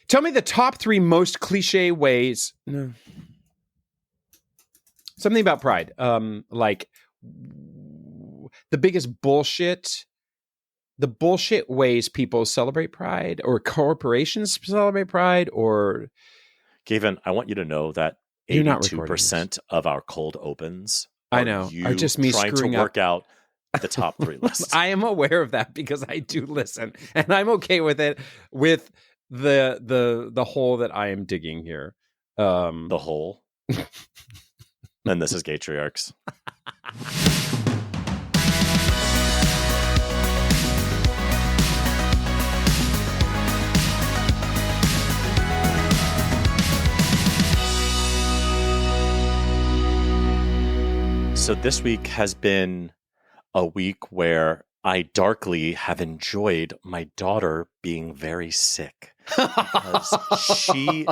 Tell me the top 3 most cliche ways. No. Something about pride. Like the biggest bullshit. The bullshit ways people celebrate pride, or corporations celebrate pride, or Gavin, I want you to know that 82% of our cold opens I know are just me trying to work out the top 3 lists. I am aware of that because I do listen, and I'm okay with it. With the hole that I am digging here, the hole. And this is Gaytriarchs. So this week has been a week where I darkly have enjoyed my daughter being very sick. Because she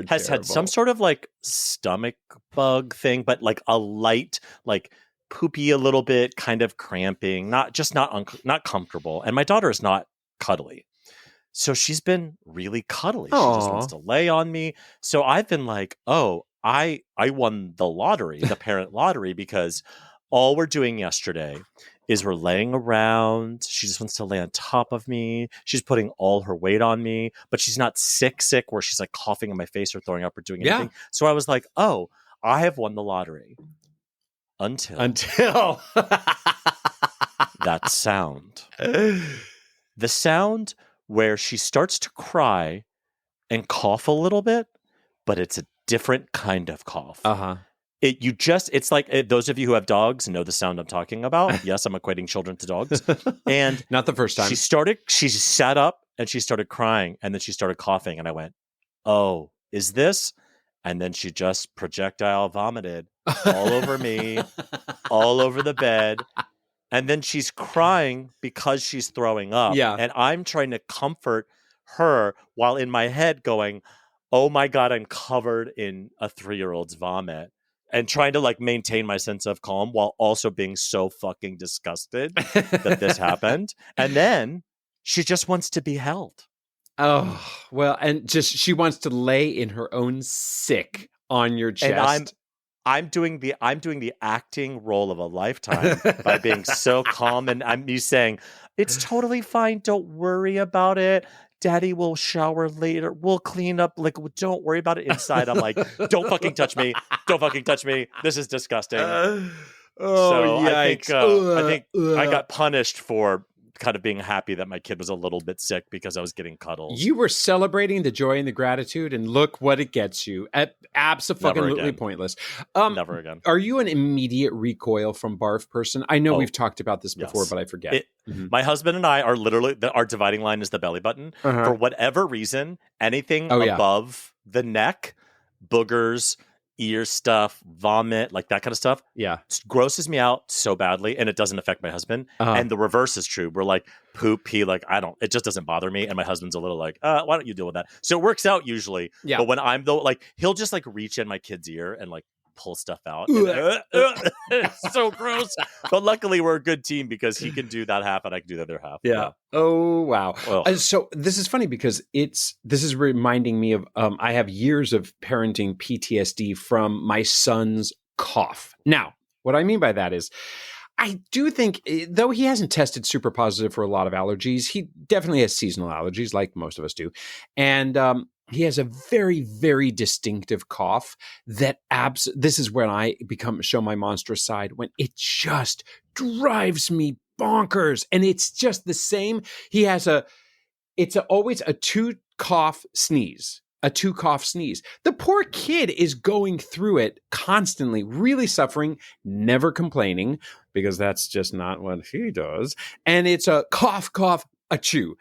has had some sort of like stomach bug thing, but like a light, like poopy a little bit, kind of cramping, not comfortable. And my daughter is not cuddly. So she's been really cuddly. Aww. She just wants to lay on me. So I've been like, oh, I won the lottery, the parent lottery, because all we're doing yesterday is we're laying around. She just wants to lay on top of me. She's putting all her weight on me, but she's not sick where she's like coughing in my face or throwing up or doing anything. Yeah. So I was like, oh, I have won the lottery. Until that sound. The sound where she starts to cry and cough a little bit, but it's a different kind of cough. Uh-huh. It's like those of you who have dogs know the sound I'm talking about. Yes, I'm equating children to dogs. And not the first time. She sat up and she started crying, and then she started coughing, and I went, oh, is this? And then she just projectile vomited all over me, all over the bed. And then she's crying because she's throwing up. Yeah. And I'm trying to comfort her while in my head going, oh my God, I'm covered in a 3-year-old's vomit. And trying to like maintain my sense of calm while also being so fucking disgusted that this happened. And then she just wants to be held. Oh, well, and just she wants to lay in her own sick on your chest. And I'm doing the acting role of a lifetime by being so calm, and I'm saying, it's totally fine. Don't worry about it. Daddy will shower later. We'll clean up. Like, don't worry about it. Inside, I'm like, don't fucking touch me. Don't fucking touch me. This is disgusting. So yikes. I think I got punished for kind of being happy that my kid was a little bit sick because I was getting cuddles. You were celebrating the joy and the gratitude, and look what it gets you. Absolutely pointless. Never again. Are you an immediate recoil from barf person? I know we've talked about this before, but I forget. My husband and I are literally, our dividing line is the belly button. Uh-huh. For whatever reason, anything above the neck, boogers, ear stuff, vomit, like that kind of stuff, grosses me out so badly, and it doesn't affect my husband. Uh-huh. And the reverse is true. We're like poop, pee, like it just doesn't bother me, and my husband's a little like, why don't you deal with that? So it works out usually. Yeah. But when I'm though, like he'll just like reach in my kid's ear and like pull stuff out. It's so gross. But luckily we're a good team because he can do that half and I can do the other half. Yeah. Oh, wow. So this is funny because this is reminding me of, I have years of parenting PTSD from my son's cough. Now, what I mean by that is, I do think, though he hasn't tested super positive for a lot of allergies, he definitely has seasonal allergies like most of us do. And, he has a very, very distinctive cough that this is when I show my monstrous side, when it just drives me bonkers. And it's just the same. He has always a 2-cough sneeze. A 2-cough sneeze. The poor kid is going through it constantly, really suffering, never complaining, because that's just not what he does. And it's a cough, cough, a chew.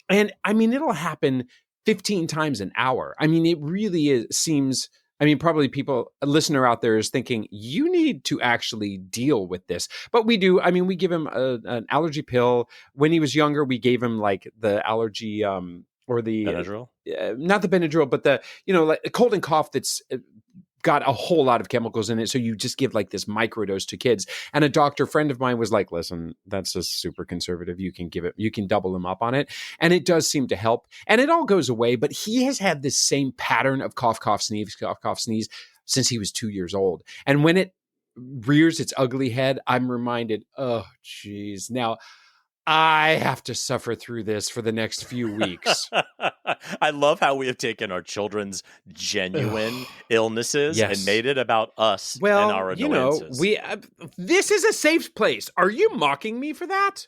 And I mean, it'll happen 15 times an hour. I mean, it really seems, I mean, probably a listener out there is thinking, you need to actually deal with this. But we do. I mean, we give him an allergy pill. When he was younger, we gave him like the allergy, or the Benadryl? Not the Benadryl, but the, like a cold and cough that's got a whole lot of chemicals in it. So you just give like this microdose to kids. And a doctor friend of mine was like, listen, that's just super conservative. You can double them up on it. And it does seem to help. And it all goes away. But he has had this same pattern of cough, cough, sneeze, cough, cough, sneeze since he was 2 years old. And when it rears its ugly head, I'm reminded, oh, geez. Now, I have to suffer through this for the next few weeks. I love how we have taken our children's genuine illnesses and made it about us and our annoyances. This is a safe place. Are you mocking me for that?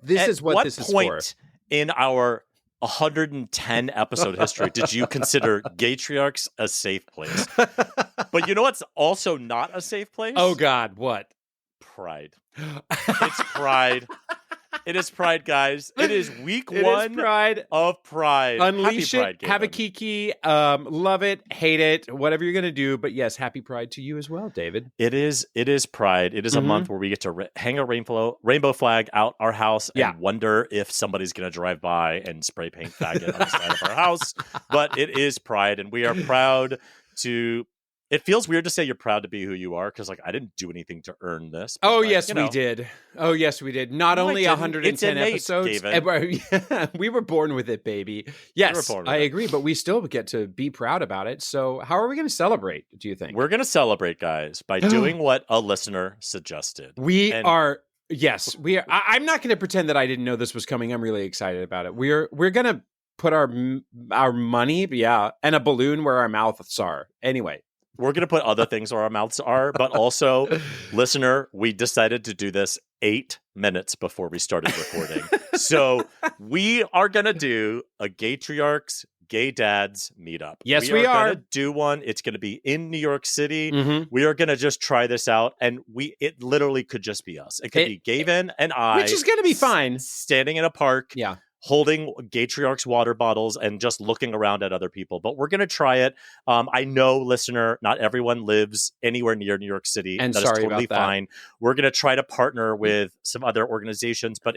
This is what this is for. At what point in our 110 episode history did you consider Gaytriarchs a safe place? But you know what's also not a safe place? Oh, God, what? Pride. It's Pride. It is Pride, guys. It is week one of Pride. Unleash happy Pride, it. Have a kiki. Love it. Hate it. Whatever you're going to do. But yes, happy Pride to you as well, David. It is Pride. It is a month where we get to hang a rainbow flag out our house and wonder if somebody's going to drive by and spray paint faggot on the side of our house. But it is Pride, and we are proud to... It feels weird to say you're proud to be who you are because, like, I didn't do anything to earn this. Oh, yes, we did. Oh, yes, we did. Not only 110 episodes. We were born with it, baby. Yes, I agree. But we still get to be proud about it. So how are we going to celebrate, do you think? We're going to celebrate, guys, by doing what a listener suggested. Yes, we are. I'm not going to pretend that I didn't know this was coming. I'm really excited about it. We're going to put our money, and a balloon where our mouths are. Anyway. We're going to put other things where our mouths are, but also, listener, we decided to do this 8 minutes before we started recording. So we are going to do a Gaytriarchs Gay Dads meetup. Yes, we are going to do one. It's going to be in New York City. Mm-hmm. We are going to just try this out, and it literally could just be us. It could be Gavin and I. Which is going to be fine. Standing in a park. Yeah. Holding Gaytriarchs water bottles and just looking around at other people. But we're going to try it. I know, listener, not everyone lives anywhere near New York City. And that is totally fine. We're going to try to partner with some other organizations, but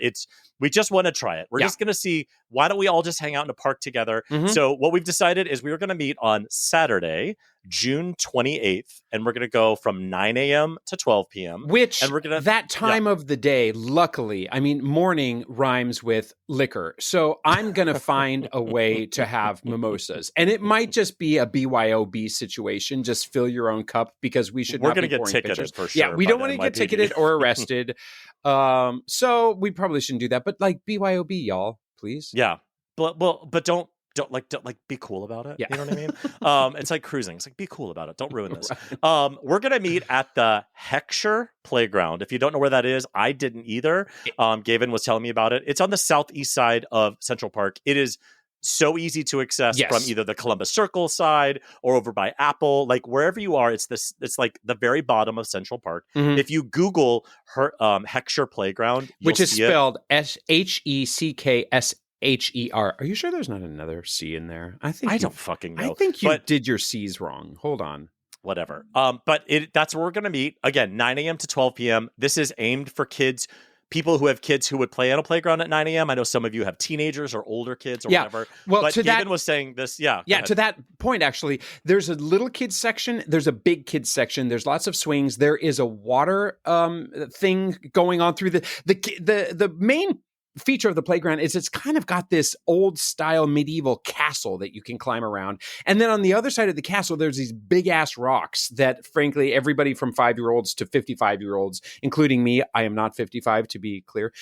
we just want to try it. We're just going to see, why don't we all just hang out in a park together? Mm-hmm. So what we've decided is we are going to meet on Saturday, June 28th, and we're going to go from 9 a.m. to 12 p.m. That time of the day, luckily, morning rhymes with liquor. So I'm going to find a way to have mimosas. And it might just be a BYOB situation. Just fill your own cup because we should not be pouring pictures. We're going to get ticketed for sure. Yeah, we don't want to get ticketed or arrested. So we probably shouldn't do that. But like BYOB, y'all, please. Yeah. But don't be cool about it. Yeah. You know what I mean? It's like cruising. It's like, be cool about it. Don't ruin this. Right. We're going to meet at the Heckscher Playground. If you don't know where that is, I didn't either. Gavin was telling me about it. It's on the southeast side of Central Park. It is so easy to access from either the Columbus Circle side or over by Apple. Like wherever you are, it's like the very bottom of Central Park. Mm-hmm. If you Google Heckscher Playground, which is spelled Hecks. Are you sure there's not another C in there? I don't fucking know. I think you did your C's wrong. Hold on. Whatever. But that's where we're going to meet. Again, 9 a.m. to 12 p.m. This is aimed for kids, people who have kids who would play on a playground at 9 a.m. I know some of you have teenagers or older kids or whatever. Well, but Gavin was saying this. Yeah. To that point, actually, there's a little kids section. There's a big kids section. There's lots of swings. There is a water thing going on through the main feature of the playground is it's kind of got this old style medieval castle that you can climb around. And then on the other side of the castle, there's these big ass rocks that frankly, everybody from 5-year-olds to 55-year-olds, including me, I am not 55 to be clear,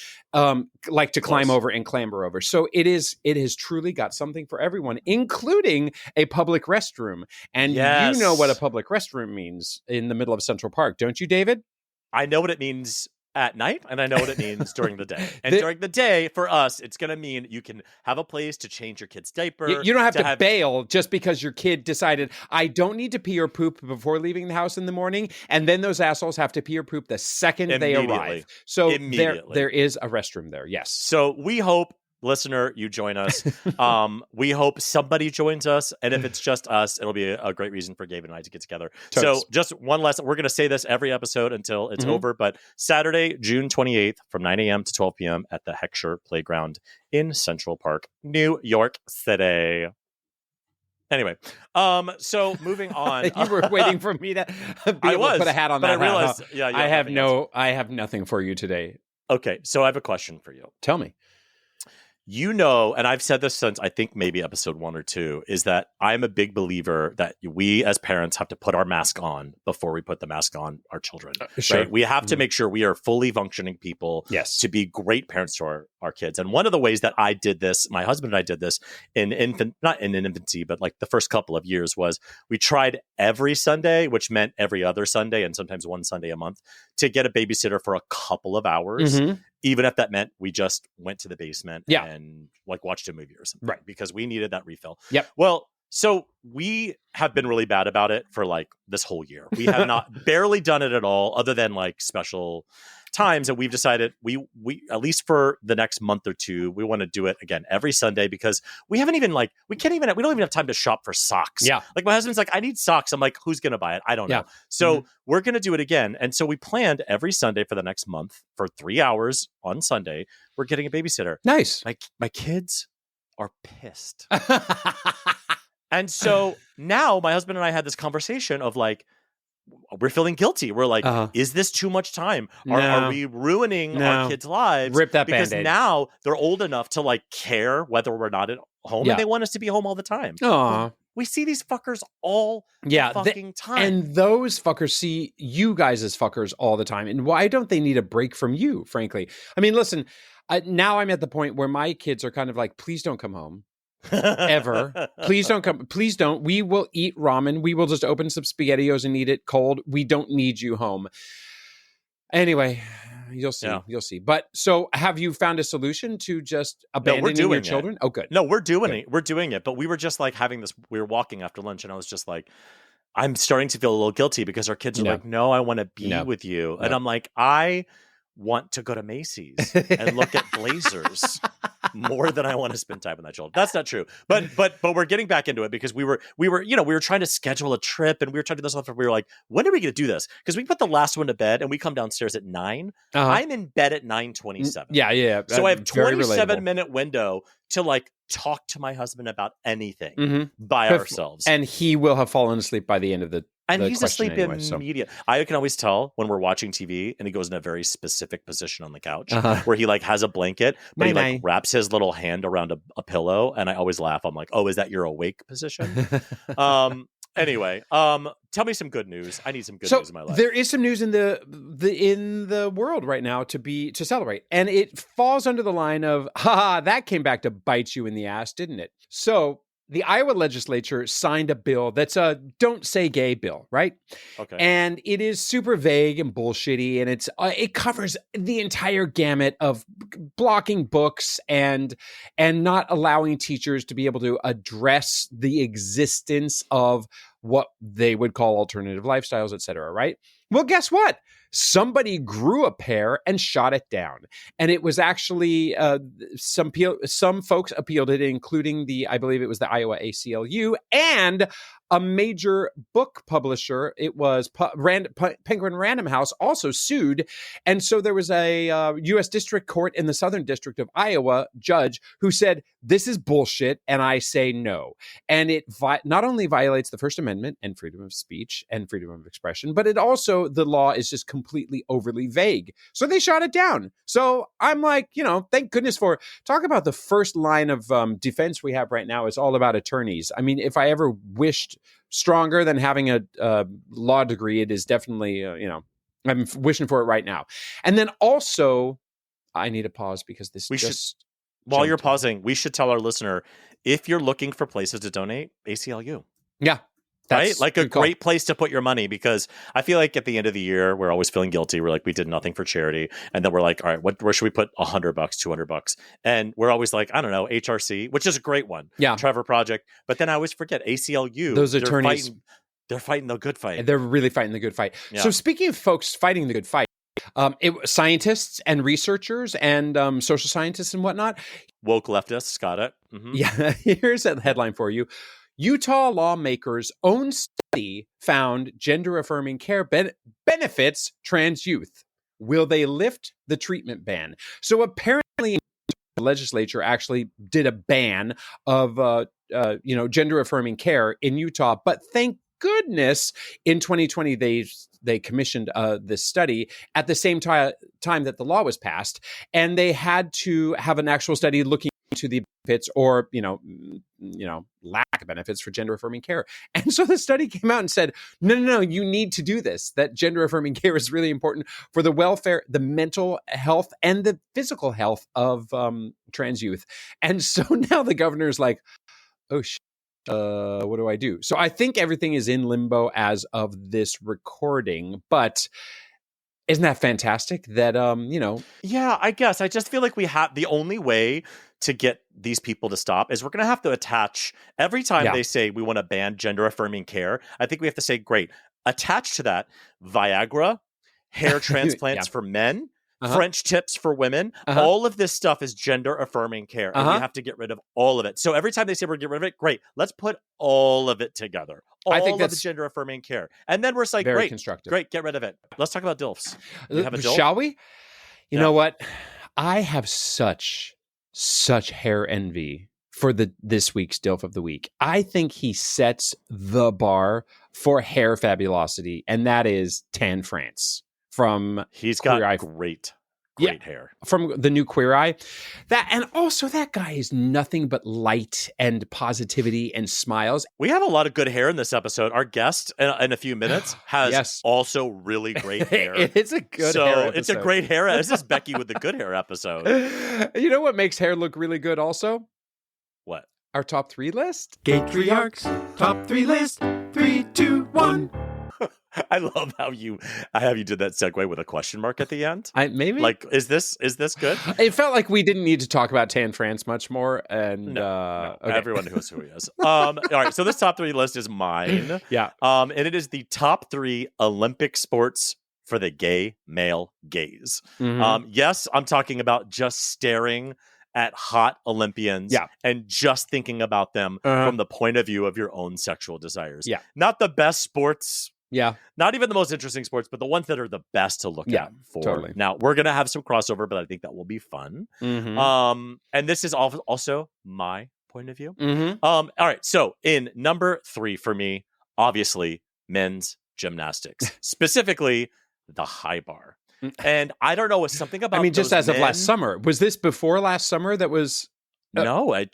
like to climb over and clamber over. So it has truly got something for everyone, including a public restroom. And you know what a public restroom means in the middle of Central Park, don't you, David? I know what it means at night, and I know what it means during the day. And during the day, for us, it's going to mean you can have a place to change your kid's diaper. You don't have to bail just because your kid decided, I don't need to pee or poop before leaving the house in the morning, and then those assholes have to pee or poop the second they arrive. So there is a restroom there, yes. So we hope, listener, you join us. We hope somebody joins us, and if it's just us, it'll be a great reason for Gavin and I to get together. So just one lesson. We're going to say this every episode until it's over, but Saturday, June 28th from 9 a.m. to 12 p.m. at the Heckscher Playground in Central Park, New York City. Anyway, so moving on. You were waiting for me to be able to put a hat on that. I realized, I have nothing for you today. Okay, so I have a question for you. Tell me. You know, and I've said this since I think maybe episode 1 or 2, is that I'm a big believer that we as parents have to put our mask on before we put the mask on our children. Sure. Right? We have to make sure we are fully functioning people to be great parents to our kids. And one of the ways that I did this, my husband and I did this not in infancy, but like the first couple of years, was we tried every Sunday, which meant every other Sunday and sometimes one Sunday a month, to get a babysitter for a couple of hours. Mm-hmm. Even if that meant we just went to the basement and like watched a movie or something, right? Because we needed that refill. Yep. Well, so we have been really bad about it for like this whole year. We have not barely done it at all, other than like special times. And we've decided we at least for the next month or two, we want to do it again every Sunday, because we don't even have time to shop for socks. Yeah. Like my husband's like, I need socks. I'm like, who's going to buy it? I don't know. So we're going to do it again. And so we planned every Sunday for the next month for 3 hours on Sunday. We're getting a babysitter. Nice. My kids are pissed. And so now my husband and I had this conversation of like, we're feeling guilty. We're like, is this too much time? Are we ruining our kids' lives? Rip that because Band-Aid. Now they're old enough to like care whether we're not at home, and they want us to be home all the time. We see these fuckers all the fucking time. And those fuckers see you guys as fuckers all the time. And why don't they need a break from you, frankly? I mean, listen, now I'm at the point where my kids are kind of like, please don't come home. Ever. Please don't come. Please don't. We will eat ramen. We will just open some SpaghettiOs and eat it cold. We don't need you home. Anyway, you'll see. Yeah. You'll see. But so have you found a solution to just abandoning your children? Oh, good. No, we're doing it. We're doing it. But we were just like having this, we were walking after lunch and I was just like, I'm starting to feel a little guilty because our kids are like, no, I want to be with you. And I'm like, I want to go to Macy's and look at blazers more than I want to spend time with my children. That's not true. But we're getting back into it because we were trying to schedule a trip and we were trying to do this stuff. And we were like, when are we going to do this? Because we put the last one to bed and we come downstairs at 9. I'm in bed at 9:27. Yeah. So I have 27-minute window to like talk to my husband about anything by ourselves. And he will have fallen asleep by the end of the And he's asleep anyway, immediately. I can always tell when we're watching TV and he goes in a very specific position on the couch where he like has a blanket, but he like wraps his little hand around a pillow. And I always laugh. I'm like, oh, is that your awake position? Anyway, tell me some good news. I need some good news in my life. There is some news in the world right now to celebrate. And it falls under the line of, that came back to bite you in the ass, didn't it? So the Iowa legislature signed a bill that's a don't say gay bill, right? Okay. And it is super vague and bullshitty, and it covers the entire gamut of blocking books and not allowing teachers to be able to address the existence of what they would call alternative lifestyles, et cetera, right? Well, guess what? Somebody grew a pear and shot it down. And it was actually some folks appealed it, including I believe it was the Iowa ACLU and a major book publisher. It was Penguin Random House also sued. And so there was a U.S. District Court in the Southern District of Iowa judge who said, this is bullshit, and I say no. And it not only violates the First Amendment and freedom of speech and freedom of expression, but it also, the law is just completely overly vague. So they shot it down. So I'm like, thank goodness for, talk about the first line of defense we have right now is all about attorneys. I mean, if I ever wished stronger than having a law degree, it is definitely, I'm wishing for it right now. And then also, I need a pause because while you're pausing, we should tell our listener, if you're looking for places to donate, ACLU. Yeah. Right? Like a great place to put your money, because I feel like at the end of the year, we're always feeling guilty. We're like, we did nothing for charity. And then we're like, all right, where should we put $100, $200? And we're always like, I don't know, HRC, which is a great one. Yeah. Trevor Project. But then I always forget ACLU. Those attorneys. They're fighting the good fight. They're really fighting the good fight. Yeah. So speaking of folks fighting the good fight, scientists and researchers and social scientists and whatnot. Woke leftists, got it. Mm-hmm. Yeah, here's a headline for you. Utah lawmakers' own study found gender-affirming care benefits trans youth. Will they lift the treatment ban? So apparently the legislature actually did a ban of gender affirming care in Utah. But thank goodness in 2020 they commissioned this study at the same time that the law was passed, and they had to have an actual study looking into the benefits or lack of benefits for gender affirming care. And so the study came out and said, no, you need to do this, that gender affirming care is really important for the welfare, the mental health, and the physical health of trans youth. And so now the governor's like, oh shit, what do I do? So I think everything is in limbo as of this recording, but isn't that fantastic that, Yeah, I guess. I just feel like we have the only way to get these people to stop is we're going to have to attach every time they say we want to ban gender affirming care. I think we have to say, great, attach to that Viagra, hair transplants for men, French tips for women. All of this stuff is gender affirming care. And we have to get rid of all of it. So every time they say we're going to get rid of it, great, let's put all of it together. I think that's the gender affirming care. And then we're just like, great, constructive. Great, get rid of it. Let's talk about DILFs. You have a DILF? Shall we? You know what? I have such hair envy for this week's DILF of the week. I think he sets the bar for hair fabulosity, and that is Tan France from He's got great hair from the new Queer Eye. And also that guy is nothing but light and positivity and smiles. We have a lot of good hair in this episode. Our guest in a few minutes has also really great hair. It's a good hair episode. It's a great hair. This is Becky with the good hair episode. You know what makes hair look really good also? What? Our top 3 list. Gaytriarchs top 3 list. 3, 2, 1. I love how you did that segue with a question mark at the end. Maybe like, is this good? It felt like we didn't need to talk about Tan France much more, and no. Okay. Everyone knows who he is. All right, so this top 3 list is mine. And it is the top 3 Olympic sports for the gay male gaze. Yes, I'm talking about just staring at hot Olympians and just thinking about them from the point of view of your own sexual desires. Not the best sports. Not even the most interesting sports, but the ones that are the best to look at for. Totally. Now, we're going to have some crossover, but I think that will be fun. And this is also my point of view. All right. So in number 3 for me, obviously, men's gymnastics, specifically the high bar. And I don't know, it's something about just as of last summer. Was this before last summer that was... No, I've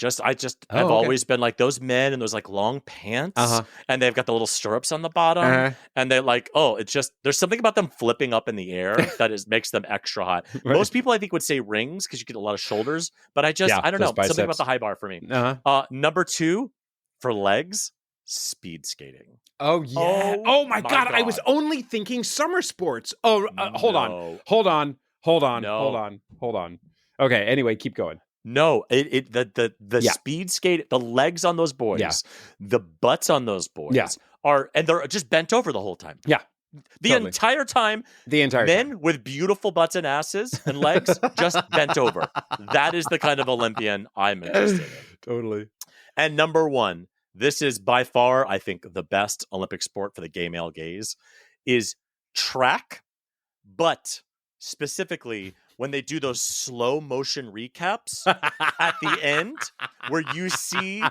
always been like those men in those like long pants and they've got the little stirrups on the bottom and they're like, it's just, there's something about them flipping up in the air that makes them extra hot. Right. Most people I think would say rings because you get a lot of shoulders, but I don't know, biceps. Something about the high bar for me. Number 2 for legs, speed skating. Oh yeah. Oh my God. I was only thinking summer sports. Hold on. Okay. Anyway, keep going. No, the speed skate, the legs on those boys, the butts on those boys and they're just bent over the whole time. The entire time, men with beautiful butts and asses and legs just bent over. That is the kind of Olympian I'm interested in. Totally. And number 1, this is by far, I think, the best Olympic sport for the gay male gaze is track, but specifically when they do those slow motion recaps at the end where you see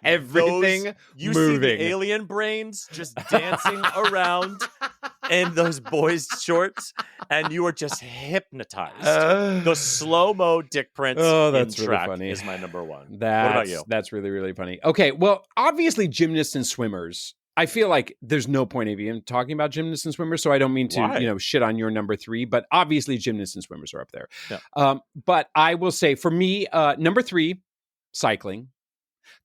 everything you moving. See the alien brains just dancing around in those boys' shorts and you are just hypnotized. Those slow-mo dick prints that's in track really funny. Is my number 1. What about you? That's really, really funny. Okay, well, obviously gymnasts and swimmers. I feel like there's no point of even talking about gymnasts and swimmers, so I don't mean to, shit on your number 3, but obviously gymnasts and swimmers are up there. But I will say for me, number 3, cycling.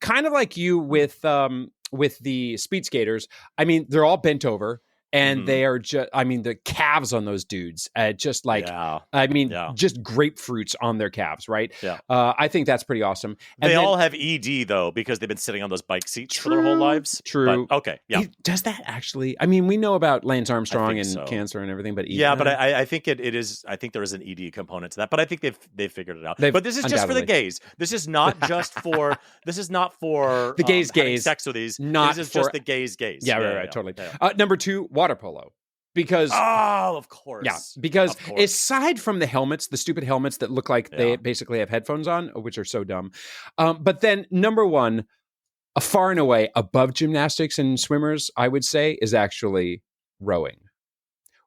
Kind of like you with the speed skaters. I mean, they're all bent over. And they are just, the calves on those dudes, just like, just grapefruits on their calves, right? I think that's pretty awesome. And they all have ED, though, because they've been sitting on those bike seats for their whole lives. True. But, okay, Does that actually, we know about Lance Armstrong and cancer and everything, but ED, but I think it is, I think there is an ED component to that, but I think they've figured it out. But this is just for the gays. This is not just for, the gays gays. Sex with these. This is just the gays gays. Yeah, right, totally. Number 2, water polo. Because of course. Because aside from the helmets, the stupid helmets that look like they basically have headphones on, which are so dumb. But then number 1, far and away above gymnastics and swimmers, I would say, is actually rowing.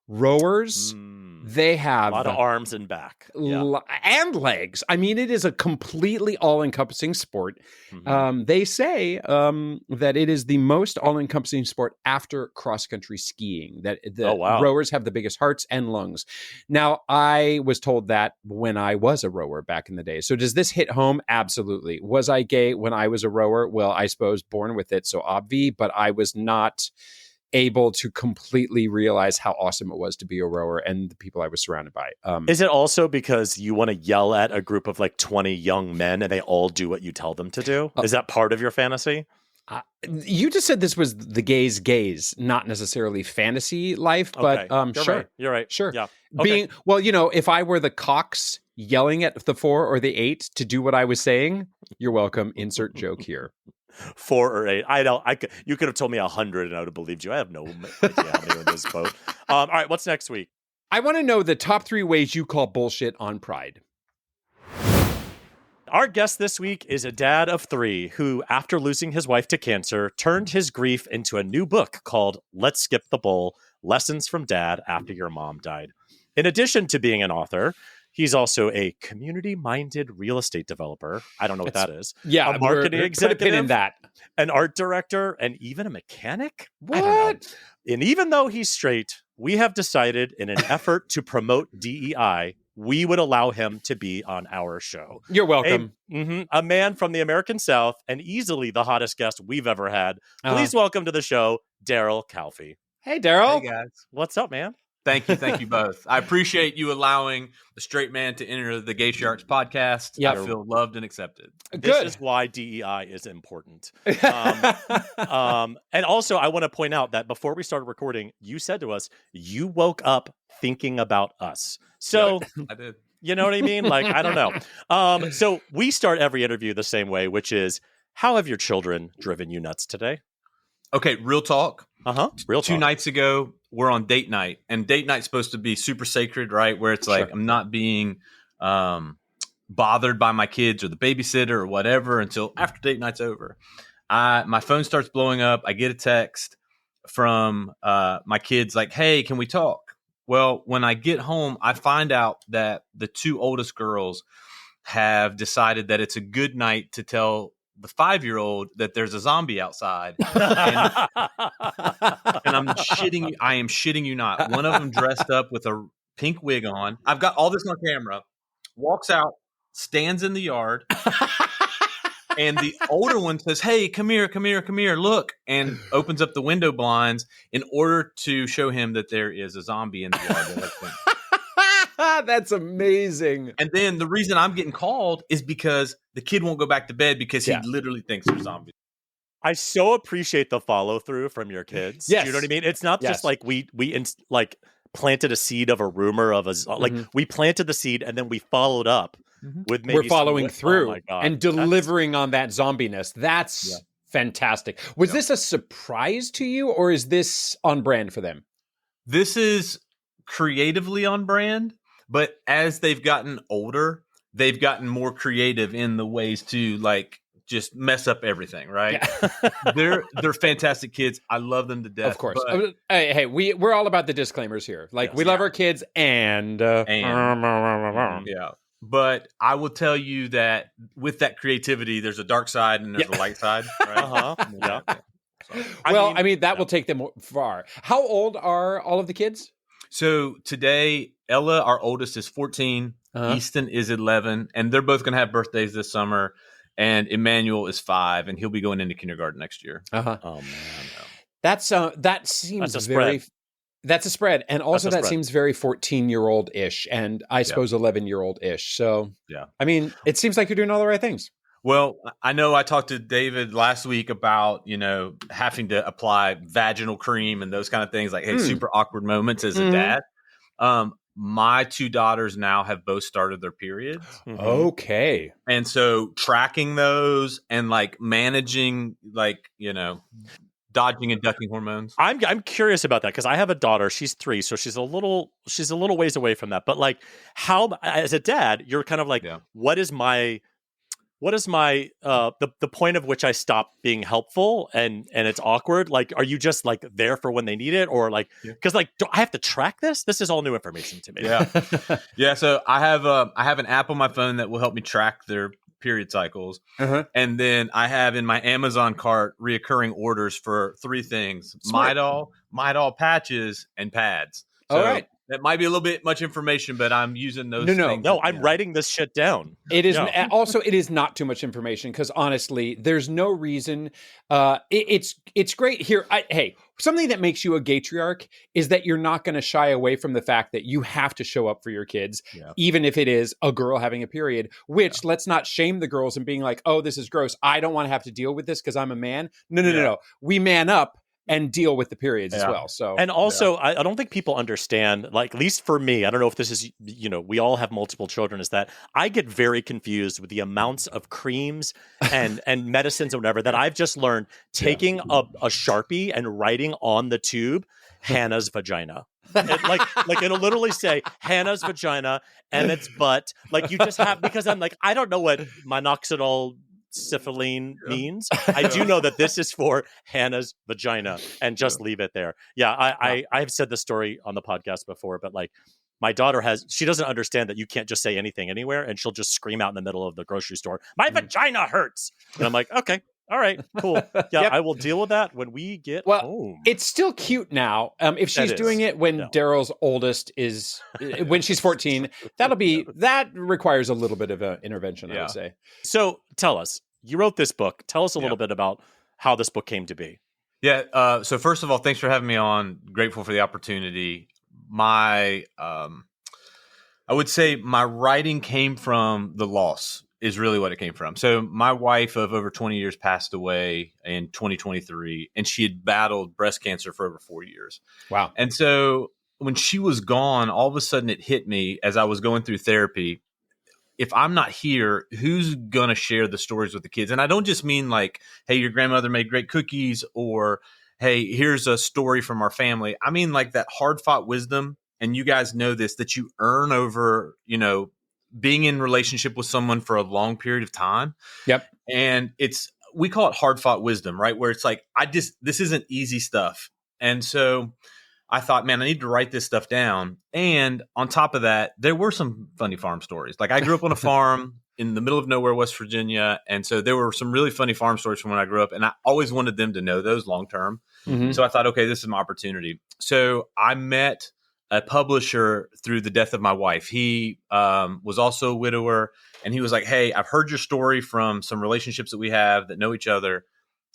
Rowers, they have a lot of arms and back and legs. I mean, it is a completely all-encompassing sport. They say that it is the most all-encompassing sport after cross-country skiing, that the rowers have the biggest hearts and lungs. Now, I was told that when I was a rower back in the day. So does this hit home? Absolutely. Was I gay when I was a rower? Well, I suppose born with it, so obvi, but I was not able to completely realize how awesome it was to be a rower and the people I was surrounded by. Is it also because you want to yell at a group of like 20 young men and they all do what you tell them to do? Is that part of your fantasy? You just said this was the gays, not necessarily fantasy life, but sure. Right. You're right. Sure. Yeah. Okay. If I were the Cox yelling at the 4 or the 8 to do what I was saying, you're welcome. Insert joke here. 4 or 8. You could have told me 100 and I would have believed you. I have no idea how many in this boat. All right, what's next week? I want to know the top 3 ways you call bullshit on Pride. Our guest this week is a dad of 3 who, after losing his wife to cancer, turned his grief into a new book called Let's Skip the Bowl: Lessons from Dad After Your Mom Died. In addition to being an author, he's also a community-minded real estate developer. I don't know what that is. Yeah, a marketing executive, put a pin in that. An art director, and even a mechanic. What? I don't know. And even though he's straight, we have decided in an effort to promote DEI, we would allow him to be on our show. You're welcome. A man from the American South and easily the hottest guest we've ever had. Please welcome to the show, Daryl Calfee. Hey, Daryl. Hey, guys. What's up, man? Thank you both. I appreciate you allowing the straight man to enter the GaytriarchsPodcast. Yep. I feel loved and accepted. This is why DEI is important. And also, I want to point out that before we started recording, you said to us, you woke up thinking about us. So I did. You know what I mean? Like, I don't know. So we start every interview the same way, which is, how have your children driven you nuts today? Okay, real talk. Real talk. 2 nights ago, we're on date night. And date night's supposed to be super sacred, right? Where it's like, I'm not being bothered by my kids or the babysitter or whatever until after date night's over. My phone starts blowing up. I get a text from my kids like, hey, can we talk? Well, when I get home, I find out that the 2 oldest girls have decided that it's a good night to tell the 5-year-old that there's a zombie outside. And I'm shitting you. I am shitting you not. One of them dressed up with a pink wig on. I've got all this on camera. Walks out, stands in the yard. And the older one says, hey, come here, look, and opens up the window blinds in order to show him that there is a zombie in the yard. That's amazing. And then the reason I'm getting called is because the kid won't go back to bed because he literally thinks there's zombies. I so appreciate the follow through from your kids. Yes. Do you know what I mean? It's not just like we planted a seed of a rumor of we planted the seed and then we followed up with maybe we're following through and delivering on that zombiness. That's fantastic. Was this a surprise to you, or is this on brand for them? This is creatively on brand, but as they've gotten older, they've gotten more creative in the ways to like just mess up everything, right? Yeah. They're fantastic kids. I love them to death. Of course. But, hey, we're all about the disclaimers here. Like we love our kids and yeah. But I will tell you that with that creativity, there's a dark side and there's a light side. Right? Yeah. So, I mean, that will take them far. How old are all of the kids? So today, Ella, our oldest, is 14. Easton is 11. And they're both going to have birthdays this summer. And Emmanuel is 5. And he'll be going into kindergarten next year. Oh, man. That seems very... That's a spread. And also that seems very 14-year-old-ish. And I suppose 11-year-old-ish. So, I mean, it seems like you're doing all the right things. Well, I know I talked to David last week about, having to apply vaginal cream and those kind of things, like, hey, super awkward moments as a dad. My 2 daughters now have both started their periods. Okay. And so tracking those and like managing, like, dodging and ducking hormones. I'm curious about that because I have a daughter. She's 3, so she's a little ways away from that. But like, how as a dad, you're kind of like, what is my what is my the point of which I stop being helpful and it's awkward? Like, are you just like there for when they need it, or like because like do I have to track this? This is all new information to me. Yeah. So I have an app on my phone that will help me track their period cycles, and then I have in my Amazon cart reoccurring orders for 3 things: Midol patches, and pads. So, all right. That might be a little bit much information, but I'm using those things. No, I'm writing this shit down. It is also, it is not too much information because honestly, there's no reason. It's great here. Hey, something that makes you a gaytriarch is that you're not going to shy away from the fact that you have to show up for your kids, even if it is a girl having a period, which let's not shame the girls and being like, oh, this is gross. I don't want to have to deal with this because I'm a man. No. We man up and deal with the periods as well. So, and also, I don't think people understand, like, at least for me, I don't know if this is, we all have multiple children, is that I get very confused with the amounts of creams and medicines or whatever that I've just learned taking a Sharpie and writing on the tube, Hannah's vagina. Like it'll literally say Hannah's vagina, Emmett's butt. Like you just have, because I'm like, I don't know what minoxidil syphiline means. I do know that this is for Hannah's vagina, and just leave it there. I've said this story on the podcast before, but like my daughter she doesn't understand that you can't just say anything anywhere, and she'll just scream out in the middle of the grocery store, my vagina hurts. And I'm like, okay, all right, cool. Yeah, I will deal with that when we get home. It's still cute now. If she's doing it when Daryl's oldest is, when she's 14, that requires a little bit of an intervention, I would say. So tell us, you wrote this book. Tell us a little bit about how this book came to be. Yeah. So first of all, thanks for having me on. Grateful for the opportunity. I would say my writing came from the loss. Is really what it came from. So my wife of over 20 years passed away in 2023, and she had battled breast cancer for over 4 years. Wow. And so when she was gone, all of a sudden it hit me as I was going through therapy. If I'm not here, who's going to share the stories with the kids? And I don't just mean like, hey, your grandmother made great cookies, or hey, here's a story from our family. I mean like that hard fought wisdom. And you guys know this, that you earn over, being in relationship with someone for a long period of time. Yep. And we call it hard fought wisdom, right? Where it's like, this isn't easy stuff. And so I thought, man, I need to write this stuff down. And on top of that, there were some funny farm stories. Like I grew up on a farm in the middle of nowhere, West Virginia. And so there were some really funny farm stories from when I grew up. And I always wanted them to know those long term. Mm-hmm. So I thought, okay, this is my opportunity. So I met a publisher through the death of my wife. He was also a widower, and he was like, hey, I've heard your story from some relationships that we have that know each other.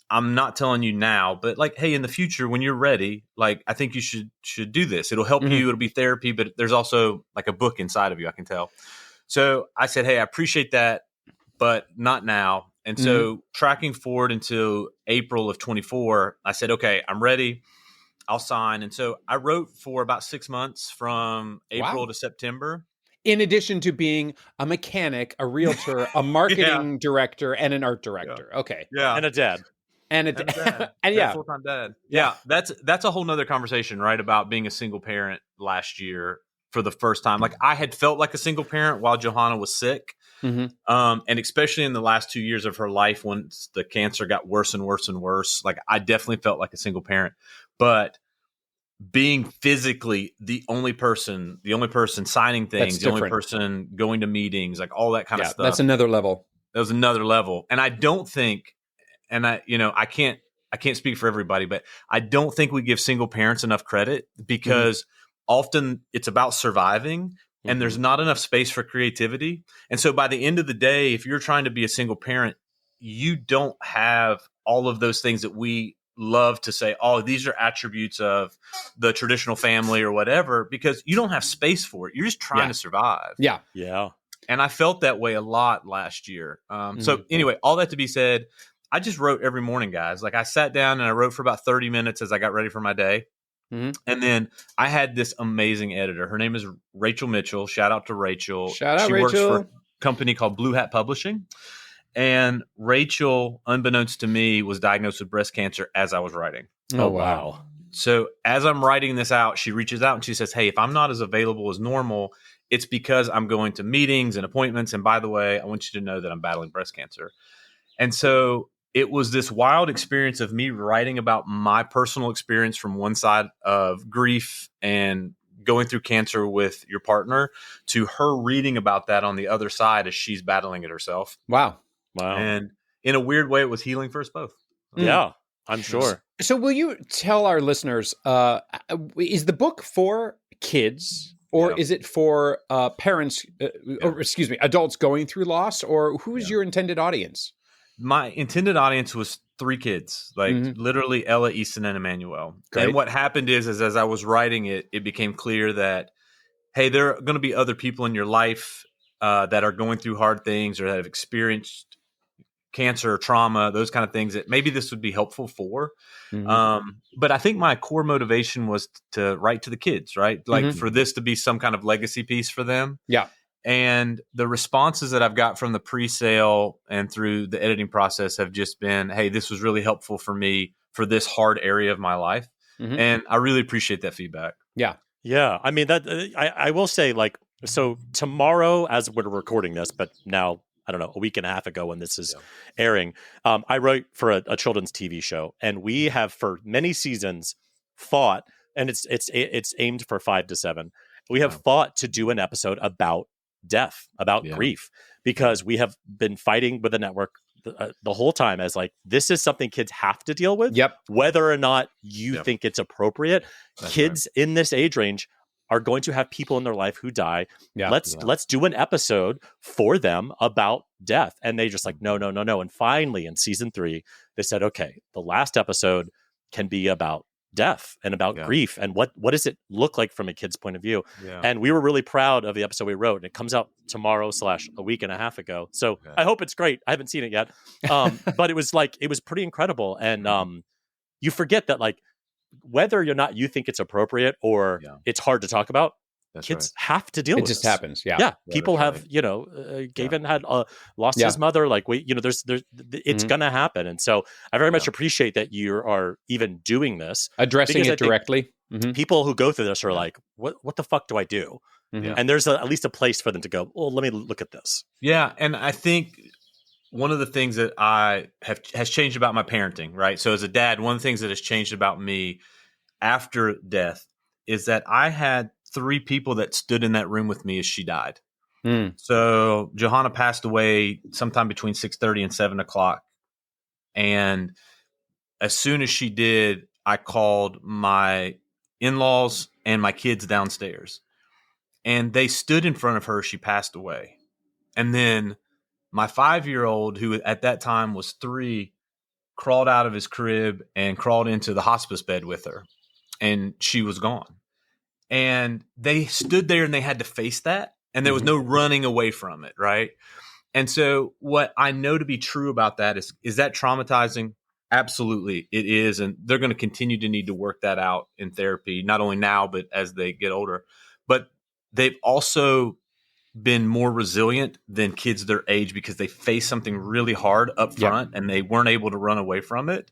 I'm not telling you now, but like, hey, in the future, when you're ready, like, I think you should do this. It'll help you. It'll be therapy, but there's also like a book inside of you, I can tell. So I said, hey, I appreciate that, but not now. And so tracking forward until April of 24, I said, okay, I'm ready. I'll sign. And so I wrote for about 6 months from April to September. In addition to being a mechanic, a realtor, a marketing director, and an art director. Yeah. Okay. Yeah. And a dad. And a dad. And full-time dad. Yeah. That's a whole nother conversation, right? About being a single parent last year for the first time. Like I had felt like a single parent while Johanna was sick. Mm-hmm. And especially in the last 2 years of her life, once the cancer got worse and worse and worse, like I definitely felt like a single parent. But being physically the only person signing things, the only person going to meetings, like all that kind of stuff. That's another level. That was another level. And I don't think, and I can't speak for everybody, but I don't think we give single parents enough credit because often it's about surviving and there's not enough space for creativity. And so by the end of the day, if you're trying to be a single parent, you don't have all of those things that we love to say, oh, these are attributes of the traditional family or whatever, because you don't have space for it. You're just trying to survive. Yeah. Yeah. And I felt that way a lot last year. So anyway, all that to be said, I just wrote every morning, guys. Like I sat down and I wrote for about 30 minutes as I got ready for my day. And then I had this amazing editor. Her name is Rachel Mitchell. Shout out to Rachel. She works for a company called Blue Hat Publishing. And Rachel, unbeknownst to me, was diagnosed with breast cancer as I was writing. Oh, wow. So as I'm writing this out, she reaches out and she says, hey, if I'm not as available as normal, it's because I'm going to meetings and appointments. And by the way, I want you to know that I'm battling breast cancer. And so it was this wild experience of me writing about my personal experience from one side of grief and going through cancer with your partner, to her reading about that on the other side as she's battling it herself. Wow. And in a weird way, it was healing for us both. Yeah, I'm sure. So will you tell our listeners, is the book for kids, or is it for parents, or excuse me, adults going through loss, or who is your intended audience? My intended audience was 3 kids, like literally Ella, Easton, and Emmanuel. Great. And what happened is as I was writing it, it became clear that, hey, there are going to be other people in your life that are going through hard things or that have experienced cancer or trauma, those kind of things that maybe this would be helpful for. But I think my core motivation was to write to the kids, right? Like for this to be some kind of legacy piece for them. Yeah. And the responses that I've got from the pre-sale and through the editing process have just been, hey, this was really helpful for me for this hard area of my life. And I really appreciate that feedback. Yeah. Yeah. I mean, that I will say, like, so tomorrow, as we're recording this, but now, I don't know, a week and a half ago when this is airing, I wrote for a children's TV show, and we have for many seasons fought, and it's aimed for 5 to 7. We have fought to do an episode about death, about grief, because we have been fighting with the network the whole time as like, this is something kids have to deal with, whether or not you think it's appropriate. That's kids in this age range are going to have people in their life who die. Let's do an episode for them about death. And they just like, no. And finally in season 3, they said, okay, the last episode can be about death and about grief, and what does it look like from a kid's point of view. And we were really proud of the episode we wrote, and it comes out tomorrow / a week and a half ago, so I hope it's great. I haven't seen it yet, but it was pretty incredible. And you forget that, like, whether or not you think it's appropriate or it's hard to talk about, kids have to deal with it. It just happens. People have Gavin had lost his mother, like there's it's gonna happen. And so I very much appreciate that you are even doing this, addressing it directly. People who go through this are like, what the fuck do I do? And there's at least a place for them to go, well, let me look at this. And I think one of the things that has changed about my parenting, right? So as a dad, one of the things that has changed about me after death is that I had 3 people that stood in that room with me as she died. So Johanna passed away sometime between 6:30 and 7 o'clock. And as soon as she did, I called my in-laws and my kids downstairs, and they stood in front of her as she passed away. And then my 5-year-old, who at that time was 3, crawled out of his crib and crawled into the hospice bed with her, and she was gone. And they stood there and they had to face that. And there was no running away from it, right? And so what I know to be true about that is that traumatizing? Absolutely, it is. And they're going to continue to need to work that out in therapy, not only now, but as they get older. But they've also been more resilient than kids their age because they faced something really hard up front and they weren't able to run away from it.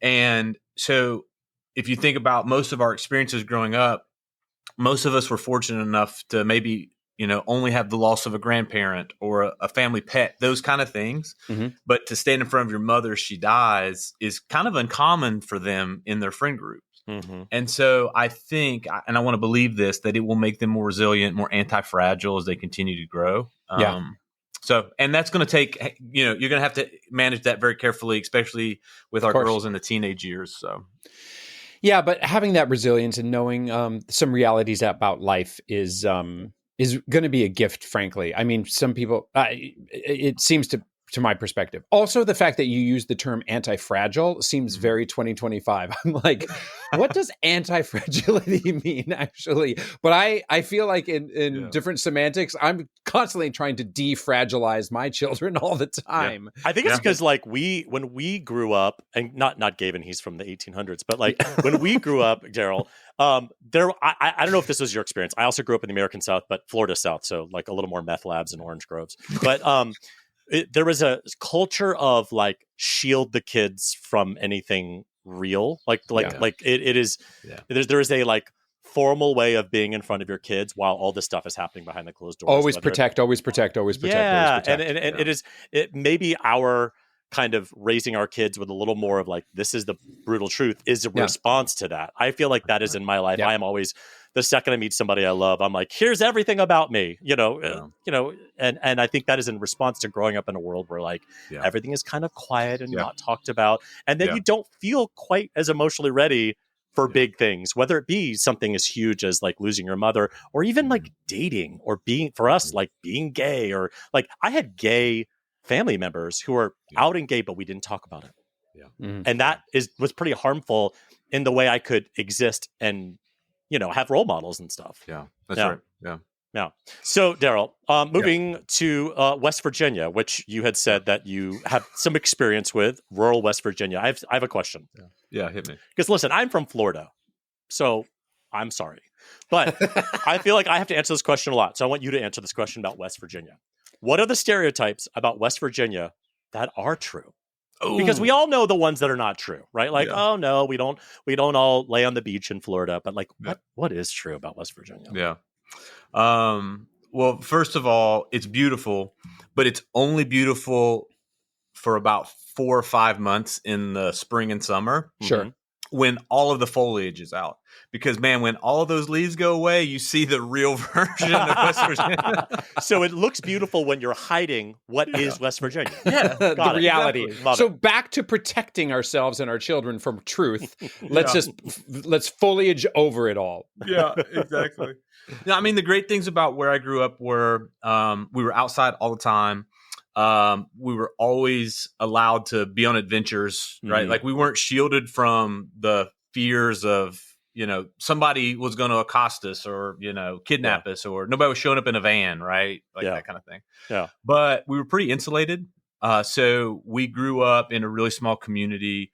And so if you think about most of our experiences growing up, most of us were fortunate enough to maybe, only have the loss of a grandparent or a family pet, those kind of things. But to stand in front of your mother as she dies is kind of uncommon for them in their friend groups. And so I think, and I want to believe this, that it will make them more resilient, more anti-fragile as they continue to grow. So, and that's going to take, you're going to have to manage that very carefully, especially with our girls in the teenage years. So. Yeah, but having that resilience and knowing some realities about life is going to be a gift, frankly. I mean, some people, it seems to my perspective. Also, the fact that you use the term anti-fragile seems very 2025. I'm like, what does anti-fragility mean, actually? But I feel like in different semantics, I'm constantly trying to defragilize my children all the time. I think it's because like when we grew up, and not Gavin, he's from the 1800s, but like when we grew up, Daryl, I don't know if this was your experience. I also grew up in the American South, but Florida South, so like a little more meth labs and orange groves. But there was a culture of like shield the kids from anything real, like it is. There is a like formal way of being in front of your kids while all this stuff is happening behind the closed doors. Always protect, always protect, always protect. Yeah, always protect. And it maybe our kind of raising our kids with a little more of like, this is the brutal truth, is a response to that. I feel like that is in my life. I am always, the second I meet somebody I love, I'm like, here's everything about me, and I think that is in response to growing up in a world where like everything is kind of quiet and not talked about. And then you don't feel quite as emotionally ready for big things, whether it be something as huge as like losing your mother, or even like dating, or being, for us, like being gay, or like I had gay family members who are out and gay, but we didn't talk about it. And that was pretty harmful in the way I could exist and, have role models and stuff. Yeah, that's right. Yeah. So Daryl, moving to West Virginia, which you had said that you have some experience with, rural West Virginia. I have a question. Yeah, hit me. Because listen, I'm from Florida, so I'm sorry, but I feel like I have to answer this question a lot. So I want you to answer this question about West Virginia. What are the stereotypes about West Virginia that are true? Ooh. Because we all know the ones that are not true, right? Like, oh no, we don't all lay on the beach in Florida, but like, what is true about West Virginia? Yeah. Well, first of all, it's beautiful, but it's only beautiful for about 4 or 5 months in the spring and summer. Sure. When all of the foliage is out. Because, man, when all of those leaves go away, you see the real version of West Virginia. So it looks beautiful when you're hiding what is West Virginia. Yeah, the reality. Exactly. So back to protecting ourselves and our children from truth. Let's foliage over it all. Yeah, exactly. I mean, the great things about where I grew up were we were outside all the time. We were always allowed to be on adventures, right? Like we weren't shielded from the fears of, somebody was going to accost us or, kidnap us, or nobody was showing up in a van, right? Like that kind of thing. Yeah. But we were pretty insulated. So we grew up in a really small community,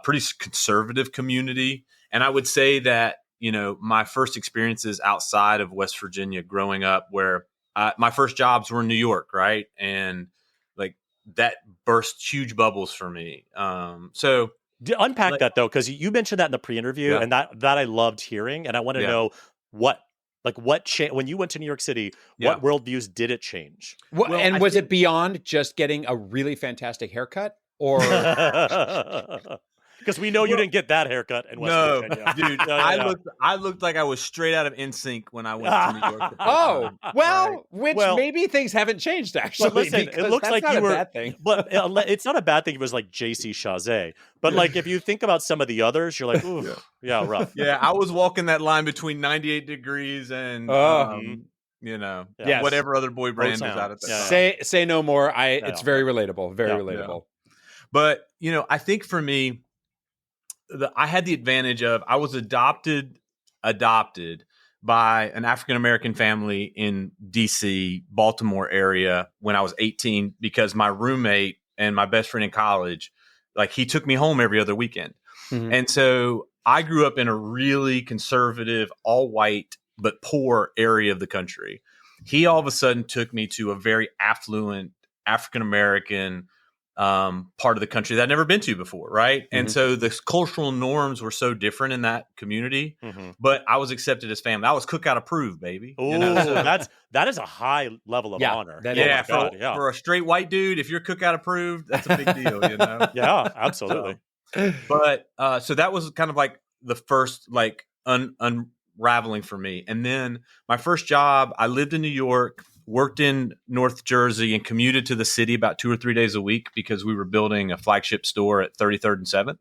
pretty conservative community. And I would say that, my first experiences outside of West Virginia growing up, where my first jobs were in New York, right? And like that burst huge bubbles for me. So unpack that though, because you mentioned that in the pre-interview, and that I loved hearing, and I want to know what changed when you went to New York City. What worldviews did it change? And was it beyond just getting a really fantastic haircut, or? Because we know you didn't get that haircut in West Virginia. Dude, I looked like I was straight out of NSYNC when I went to New York. Which maybe things haven't changed actually. But listen, it looks like you were. Bad thing. But it's not a bad thing. It was like JC Chazé. But like if you think about some of the others, you're like, ooh, rough. Yeah, I was walking that line between 98 degrees and whatever other boy brand is out at that time. Say no more. It's very relatable. Very relatable. But I think for me, I had the advantage of I was adopted by an African-American family in DC, Baltimore area when I was 18, because my roommate and my best friend in college, like he took me home every other weekend. Mm-hmm. And so I grew up in a really conservative, all white, but poor area of the country. He all of a sudden took me to a very affluent African-American part of the country that I'd never been to before, right? Mm-hmm. And so the cultural norms were so different in that community, but I was accepted as family. I was cookout approved, baby. Ooh, that is a high level of honor. For a straight white dude, if you're cookout approved, that's a big deal, Yeah, absolutely. But so that was kind of like the first like unraveling for me. And then my first job, I lived in New York, worked in North Jersey, and commuted to the city about 2 or 3 days a week because we were building a flagship store at 33rd and 7th.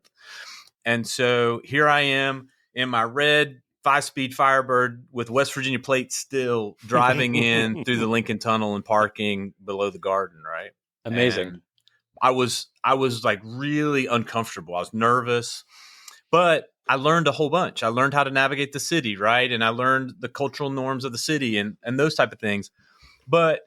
And so here I am in my red 5-speed Firebird with West Virginia plates still, driving in through the Lincoln Tunnel and parking below the garden, right? Amazing. And I was like really uncomfortable. I was nervous, but I learned a whole bunch. I learned how to navigate the city, right? And I learned the cultural norms of the city and those type of things. But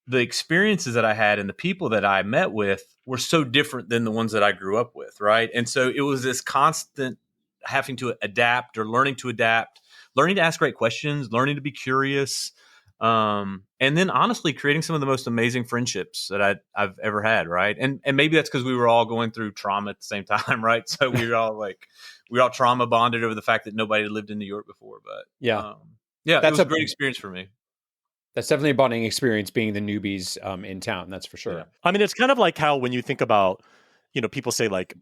the experiences that I had and the people that I met with were so different than the ones that I grew up with, right? And so it was this constant having to adapt or learning to adapt, learning to ask great questions, learning to be curious, And then honestly creating some of the most amazing friendships that I've ever had. Right. And maybe that's because we were all going through trauma at the same time. Right. So we all trauma bonded over the fact that nobody had lived in New York before. But it was a great experience for me. That's definitely a bonding experience being the newbies in town. That's for sure. Yeah. I mean, it's kind of like how when you think about, people say like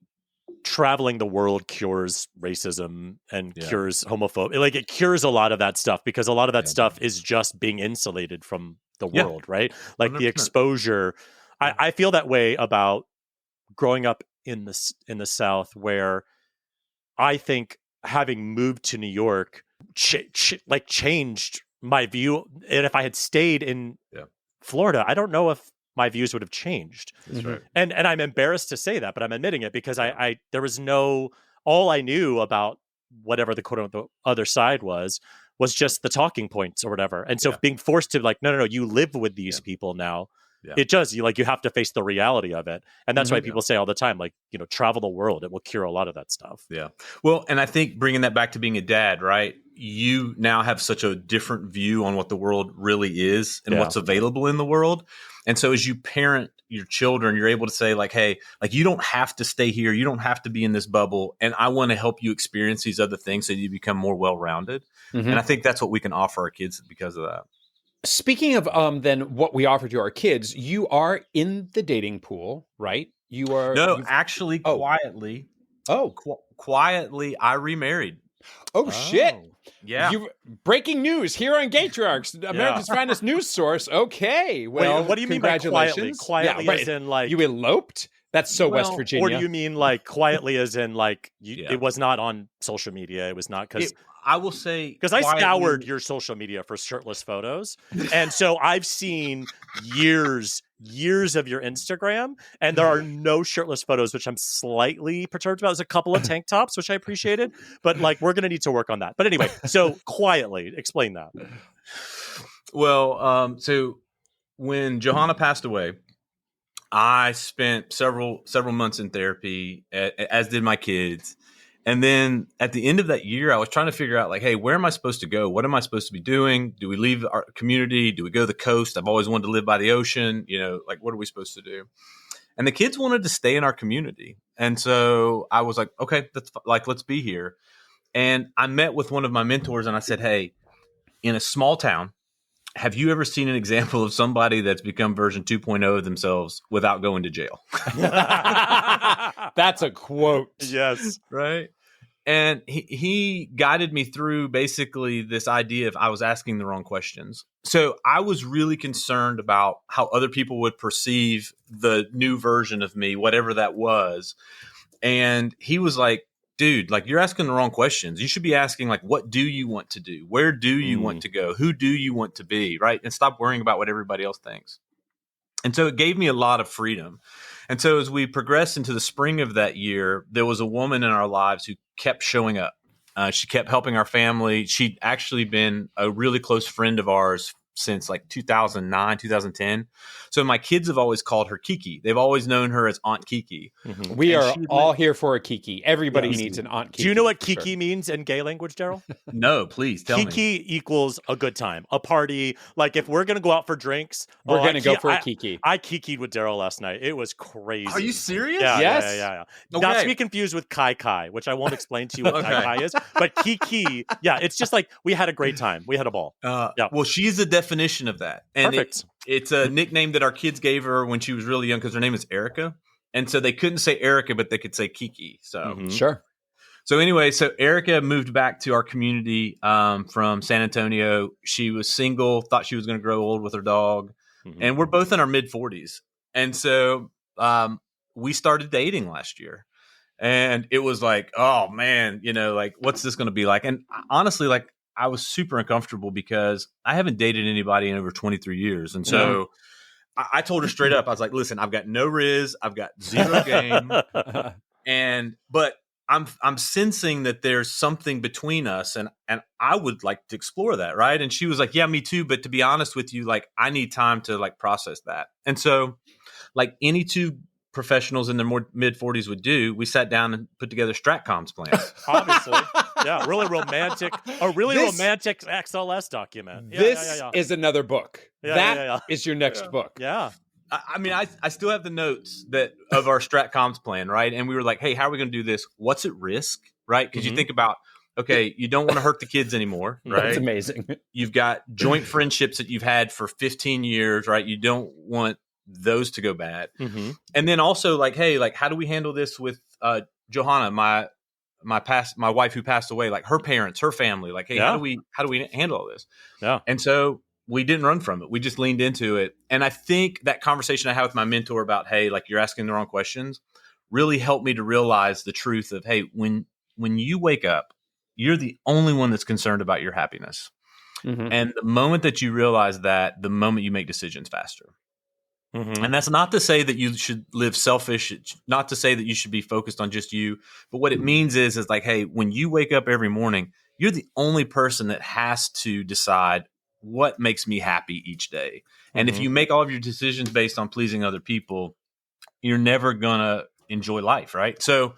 traveling the world cures racism and cures homophobia. Like it cures a lot of that stuff because a lot of that stuff is just being insulated from the world, right? Like 100%. The exposure. I feel that way about growing up in the South, where I think having moved to New York changed my view. And if I had stayed in Florida, I don't know if my views would have changed. That's right. And I'm embarrassed to say that, but I'm admitting it because I there was all I knew about whatever the quote unquote the other side was just the talking points or whatever. And so being forced to like, no, you live with these people now. Yeah. It does. You have to face the reality of it. And that's why people say all the time, like, travel the world. It will cure a lot of that stuff. Yeah. Well, and I think bringing that back to being a dad, right? You now have such a different view on what the world really is and what's available in the world. And so as you parent your children, you're able to say like, hey, like you don't have to stay here. You don't have to be in this bubble. And I want to help you experience these other things so you become more well-rounded. Mm-hmm. And I think that's what we can offer our kids because of that. Speaking of then what we offer to our kids, you are in the dating pool, right? You are actually quietly. Quietly, I remarried. Oh shit! Yeah. Breaking news here on Gaytriarchs, America's finest news source. Okay, well, what do you mean by quietly? Quietly as in like you eloped? That's so West Virginia. Or do you mean like quietly as in like it was not on social media? It was not because I will say because I scoured your social media for shirtless photos, and so I've seen years of your Instagram, and there are no shirtless photos, which I'm slightly perturbed about. There's a couple of tank tops, which I appreciated, but like we're gonna need to work on that. But anyway, so quietly explain that. Well, so when Johanna passed away, I spent several months in therapy, as did my kids. And then at the end of that year, I was trying to figure out like, hey, where am I supposed to go? What am I supposed to be doing? Do we leave our community? Do we go to the coast? I've always wanted to live by the ocean. Like what are we supposed to do? And the kids wanted to stay in our community. And so I was like, okay, let's be here. And I met with one of my mentors and I said, hey, in a small town, have you ever seen an example of somebody that's become version 2.0 of themselves without going to jail? That's a quote. Yes. Right. And he guided me through basically this idea of I was asking the wrong questions. So I was really concerned about how other people would perceive the new version of me, whatever that was. And he was like, dude, like you're asking the wrong questions. You should be asking like, what do you want to do? Where do you want to go? Who do you want to be? Right. And stop worrying about what everybody else thinks. And so it gave me a lot of freedom. And so as we progressed into the spring of that year, there was a woman in our lives who kept showing up. She kept helping our family. She'd actually been a really close friend of ours since like 2009, 2010. So my kids have always called her Kiki. They've always known her as Aunt Kiki. Mm-hmm. We are all here for a Kiki. Everybody needs an Aunt Kiki. Do you know what Kiki means in gay language, Daryl? No, please tell me. Kiki equals a good time, a party. Like if we're going to go out for drinks, we're going to go for a Kiki. I kikied with Daryl last night. It was crazy. Are you serious? Yeah, yes. Yeah. Okay. Not to be confused with Kai Kai, which I won't explain to you what Kai Kai is. But Kiki, it's just like we had a great time. We had a ball. Well, she's the definition of that. And perfect. It's a nickname that our kids gave her when she was really young because her name is Erica. And so they couldn't say Erica, but they could say Kiki. So Sure. So anyway, so Erica moved back to our community from San Antonio. She was single, thought she was going to grow old with her dog. Mm-hmm. And we're both in our mid-40s. And so we started dating last year. And it was like, oh, man, like, what's this going to be like? And honestly, like, I was super uncomfortable because I haven't dated anybody in over 23 years. And so I told her straight up, I was like, listen, I've got no riz, I've got zero game. But I'm sensing that there's something between us and I would like to explore that. Right. And she was like, yeah, me too. But to be honest with you, like I need time to like process that. And so like any two professionals in their more mid 40s would do, we sat down and put together stratcoms plans. Obviously. Yeah, really romantic. A really romantic XLS document. This is another book. That is your next book. Yeah. I mean, I still have the notes of our stratcoms plan, right? And we were like, hey, how are we going to do this? What's at risk, right? Because you think about, okay, you don't want to hurt the kids anymore, right? That's amazing. You've got joint friendships that you've had for 15 years, right? You don't want those to go bad. Mm-hmm. And then also like, hey, like how do we handle this with Johanna, my wife who passed away, like her parents, her family, like, hey, how do we handle all this? Yeah. And so we didn't run from it. We just leaned into it. And I think that conversation I had with my mentor about, hey, like you're asking the wrong questions really helped me to realize the truth of, hey, when you wake up, you're the only one that's concerned about your happiness. Mm-hmm. And the moment that you realize that, the moment you make decisions faster. Mm-hmm. And that's not to say that you should live selfish, not to say that you should be focused on just you. But what it means is like, hey, when you wake up every morning, you're the only person that has to decide what makes me happy each day. And if you make all of your decisions based on pleasing other people, you're never going to enjoy life, right? So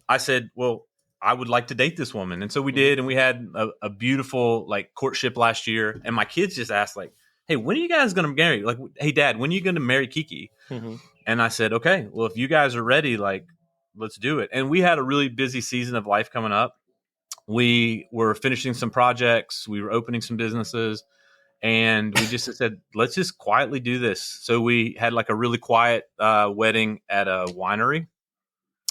I said, well, I would like to date this woman. And so we did. And we had a beautiful like courtship last year. And my kids just asked like, hey, when are you guys going to marry? Like, hey, Dad, when are you going to marry Kiki? Mm-hmm. And I said, okay, well, if you guys are ready, like, let's do it. And we had a really busy season of life coming up. We were finishing some projects. We were opening some businesses. And we just said, let's just quietly do this. So we had like a really quiet wedding at a winery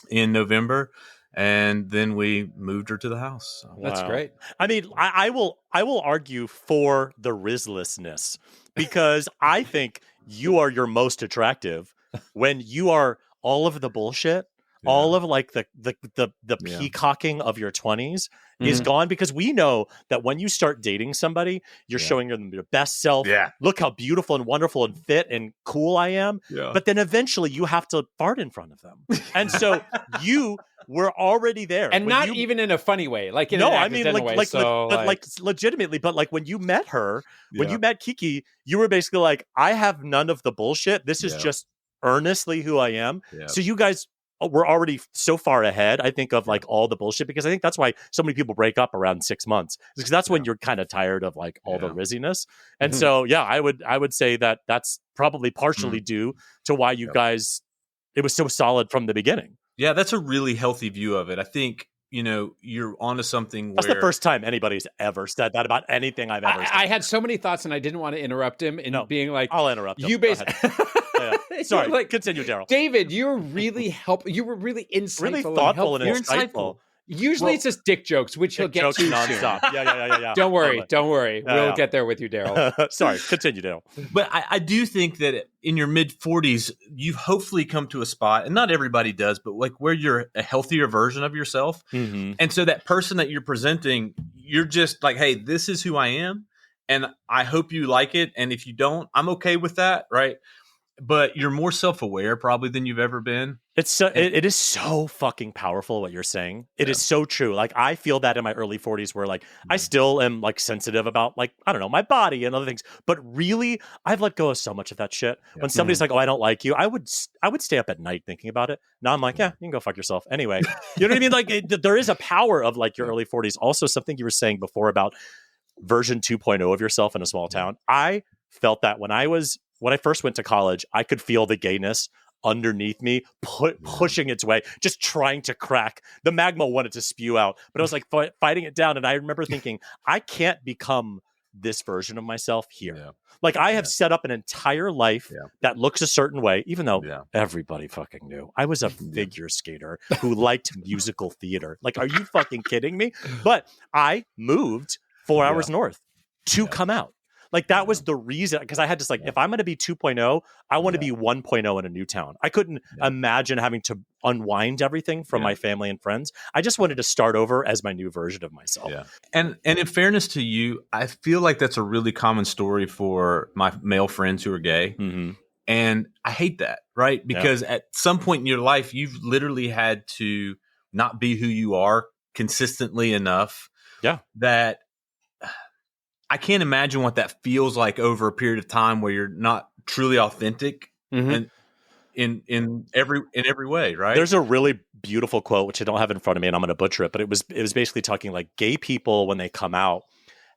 in November. And then we moved her to the house. So. That's great. I mean, I will argue for the Rizlessness because I think you are your most attractive when you are all of the bullshit, all of like the peacocking of your 20s is gone, because we know that when you start dating somebody, you're showing them your best self. Yeah. Look how beautiful and wonderful and fit and cool I am. Yeah. But then eventually you have to fart in front of them. And so you were already there. And not even in a funny way. Like in no, an I mean accidental way. like legitimately, but like when you met her, when you met Kiki, you were basically like, I have none of the bullshit. This is just earnestly who I am. Yeah. So you guys were already so far ahead, I think, of like all the bullshit, because I think that's why so many people break up around 6 months, because that's when you're kind of tired of like all the rizziness. And so, I would say that that's probably partially due to why you guys, it was so solid from the beginning. Yeah, that's a really healthy view of it. I think, you're onto something where... That's the first time anybody's ever said that about anything I've ever said. I had so many thoughts and I didn't want to interrupt him in being like... I'll interrupt him. You basically... Sorry, like, continue, Daryl. David, you were really you were really insightful, really thoughtful, and insightful. Usually it's just dick jokes, which he'll get to nonstop. soon. Yeah. Don't worry. We'll get there with you, Daryl. Sorry, continue, Daryl. But I do think that in your mid 40s, you've hopefully come to a spot, and not everybody does, but like where you're a healthier version of yourself. Mm-hmm. And so that person that you're presenting, you're just like, hey, this is who I am, and I hope you like it. And if you don't, I'm okay with that, right? But you're more self-aware probably than you've ever been. It is so fucking powerful what you're saying. It is so true. Like I feel that in my early 40s where like I still am like sensitive about like, I don't know, my body and other things. But really, I've let go of so much of that shit. Yeah. When somebody's like, oh, I don't like you, I would stay up at night thinking about it. Now I'm like, yeah, you can go fuck yourself. Anyway, you know what I mean? Like there is a power of like your early 40s. Also something you were saying before about version 2.0 of yourself in a small town. I felt that when I first went to college, I could feel the gayness underneath me pushing its way, just trying to crack. The magma wanted to spew out, but I was like fighting it down. And I remember thinking, I can't become this version of myself here. Yeah. Like I have set up an entire life that looks a certain way, even though everybody fucking knew I was a figure skater who liked musical theater. Like, are you fucking kidding me? But I moved 4 hours north to come out. Like that was the reason, because I had to if I'm going to be 2.0, I want to be 1.0 in a new town. I couldn't imagine having to unwind everything from my family and friends. I just wanted to start over as my new version of myself. Yeah. And in fairness to you, I feel like that's a really common story for my male friends who are gay. Mm-hmm. And I hate that, right? Because at some point in your life, you've literally had to not be who you are consistently enough that I can't imagine what that feels like over a period of time where you're not truly authentic. Mm-hmm. in every way, right? There's a really beautiful quote which I don't have in front of me, and I'm going to butcher it, but it was basically talking like gay people when they come out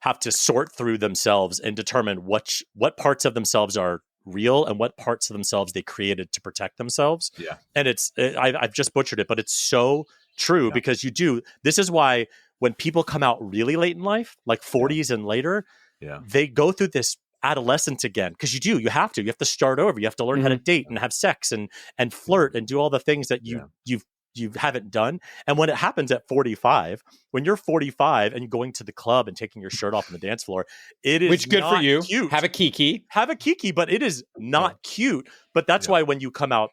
have to sort through themselves and determine what parts of themselves are real and what parts of themselves they created to protect themselves. Yeah. And I've just butchered it, but it's so true because this is why when people come out really late in life, like 40s and later, they go through this adolescence again because you have to start over. You have to learn how to date and have sex and flirt and do all the things that you haven't done. And when it happens at 45, when you're 45 and going to the club and taking your shirt off on the dance floor, it is which good not for you. Cute. Have a kiki, but it is not cute. But that's why when you come out,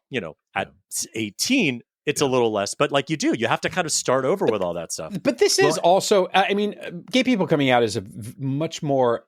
at 18, it's a little less. But like you have to kind of start over with all that stuff. But this is also, gay people coming out is a much more.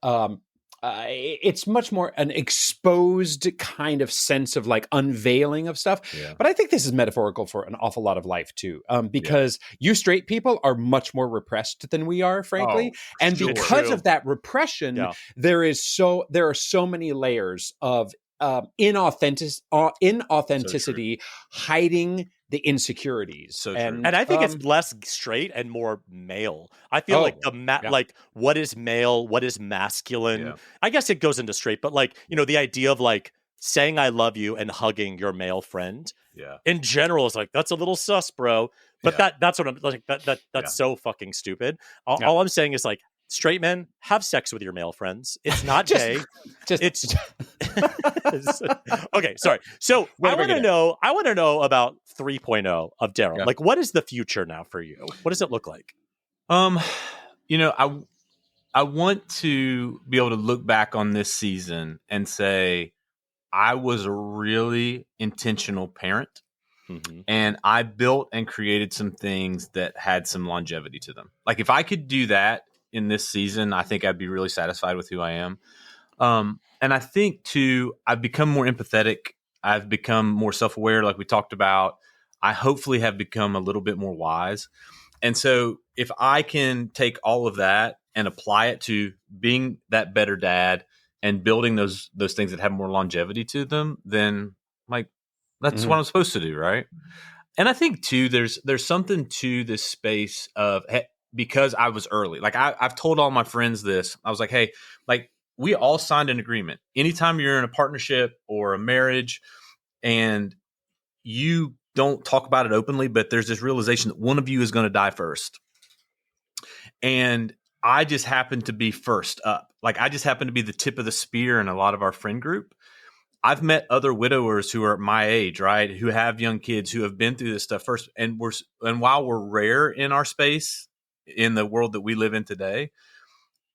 It's much more an exposed kind of sense of like unveiling of stuff. Yeah. But I think this is metaphorical for an awful lot of life too, because you straight people are much more repressed than we are, frankly. And because of that repression, there are so many layers of inauthenticity hiding the insecurities. So and I think it's less straight and more male. I feel like like what is male, what is masculine. Yeah. I guess it goes into straight, but like, the idea of like saying I love you and hugging your male friend in general is like, that's a little sus, bro. But that's what I'm like, that's so fucking stupid. All I'm saying is like, straight men, have sex with your male friends. It's not gay. It's okay. Sorry. So I want to know about 3.0 of Daryl. Yeah. Like, what is the future now for you? What does it look like? I want to be able to look back on this season and say I was a really intentional parent, and I built and created some things that had some longevity to them. Like if I could do that in this season, I think I'd be really satisfied with who I am. And I think too, I've become more empathetic. I've become more self-aware, like we talked about. I hopefully have become a little bit more wise. And so if I can take all of that and apply it to being that better dad and building those things that have more longevity to them, then like that's what I'm supposed to do, right? And I think too, there's something to this space of because I was early. Like I've told all my friends this. I was like, hey, like we all signed an agreement. Anytime you're in a partnership or a marriage and you don't talk about it openly, but there's this realization that one of you is going to die first. And I just happen to be first up. Like I just happen to be the tip of the spear in a lot of our friend group. I've met other widowers who are my age, right? Who have young kids who have been through this stuff first. And while we're rare in our space, in the world that we live in today,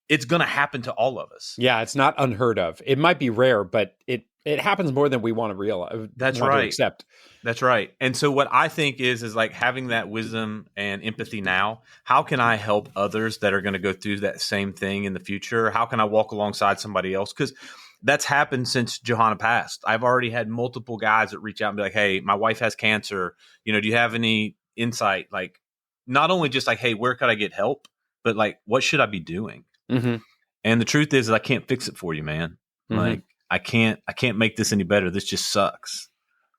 it's going to happen to all of us. Yeah, it's not unheard of. It might be rare, but it happens more than we want to realize. That's right. To accept. That's right. And so what I think is like having that wisdom and empathy now. How can I help others that are going to go through that same thing in the future? How can I walk alongside somebody else? Because that's happened since Johanna passed. I've already had multiple guys that reach out and be like, hey, my wife has cancer. Do you have any insight? Like, not only just like, hey, where could I get help? But like, what should I be doing? Mm-hmm. And the truth is I can't fix it for you, man. Mm-hmm. Like I can't make this any better. This just sucks.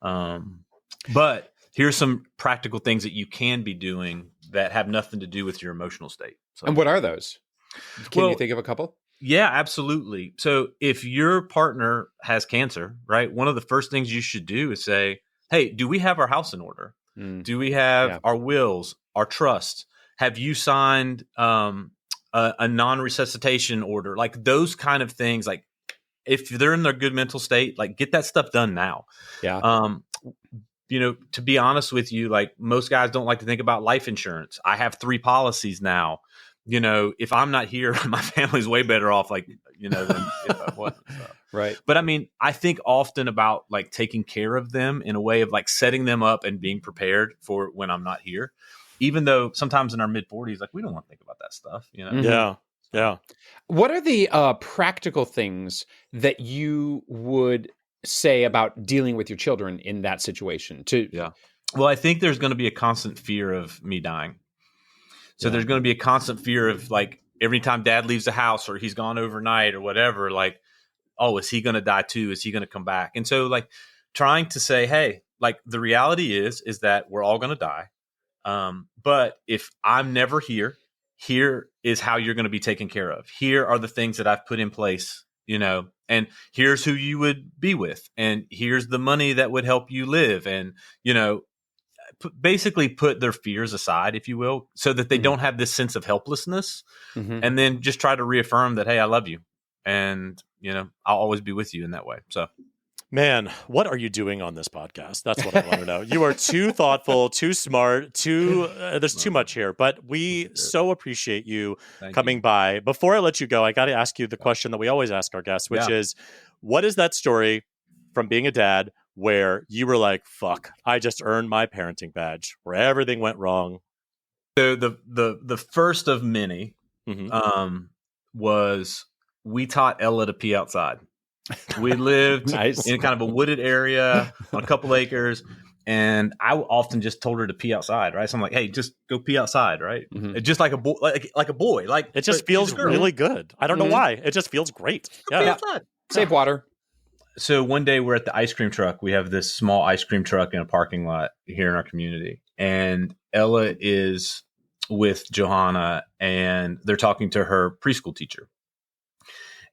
But here's some practical things that you can be doing that have nothing to do with your emotional state. So, and what are those? Can you think of a couple? Yeah, absolutely. So if your partner has cancer, right, one of the first things you should do is say, hey, do we have our house in order? Do we have our wills, our trust? Have you signed a non-resuscitation order? Like those kind of things. Like if they're in their good mental state, like get that stuff done now. Yeah. To be honest with you, like most guys don't like to think about life insurance. I have 3 policies now. If I'm not here, my family's way better off, than if I wasn't. So. Right. But I mean, I think often about like taking care of them in a way of like setting them up and being prepared for when I'm not here, even though sometimes in our mid 40s, like we don't want to think about that stuff, Mm-hmm. Yeah. Yeah. What are the practical things that you would say about dealing with your children in that situation? Well, I think there's going to be a constant fear of me dying. So there's going to be a constant fear of like every time dad leaves the house or he's gone overnight or whatever, like, oh, is he going to die too? Is he going to come back? And so like trying to say, hey, like the reality is that we're all going to die. But if I'm never here, here is how you're going to be taken care of. Here are the things that I've put in place, and here's who you would be with. And here's the money that would help you live. And, basically put their fears aside, if you will, so that they don't have this sense of helplessness. And then just try to reaffirm that, hey, I love you. And, I'll always be with you in that way. So. Man, what are you doing on this podcast? That's what I want to know. You are too thoughtful, too smart, there's too much here, but we so appreciate you coming by. Before I let you go, I got to ask you the question that we always ask our guests, which is, what is that story from being a dad where you were like, fuck, I just earned my parenting badge, where everything went wrong? So the first of many was we taught Ella to pee outside. We lived in kind of a wooded area on a couple acres, and I often just told her to pee outside, right? So I'm like, hey, just go pee outside, right? Just like a boy, like a boy. Like it just feels really good. I don't know why. It just feels great. Yeah. Save water. So one day we're at the ice cream truck. We have this small ice cream truck in a parking lot here in our community, and Ella is with Johanna, and they're talking to her preschool teacher.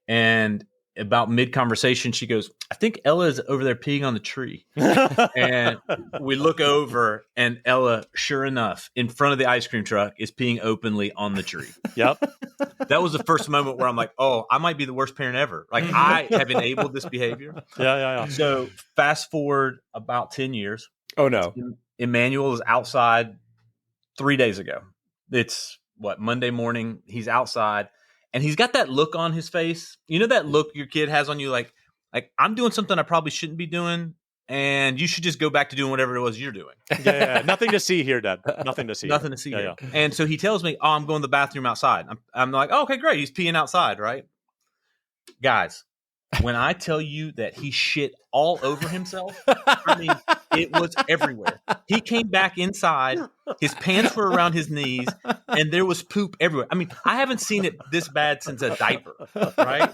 And about mid-conversation, she goes, I think Ella is over there peeing on the tree. And we look over, and Ella, sure enough, in front of the ice cream truck, is peeing openly on the tree. Yep. That was the first moment where I'm like, oh, I might be the worst parent ever. Like, I have enabled this behavior. Yeah. So fast forward about 10 years. Oh, no. Emmanuel is outside 3 days ago. It's, Monday morning. He's outside. And he's got that look on his face. You know that look your kid has on you, like I'm doing something I probably shouldn't be doing, and you should just go back to doing whatever it was you're doing. Yeah. Nothing to see here, Dad. Nothing to see. Nothing to see here. Yeah. And so he tells me, oh, I'm going to the bathroom outside. I'm like, oh, okay, great. He's peeing outside, right? Guys, when I tell you that he shit all over himself, I mean, it was everywhere. He came back inside, his pants were around his knees, and there was poop everywhere. I mean, I haven't seen it this bad since a diaper, right?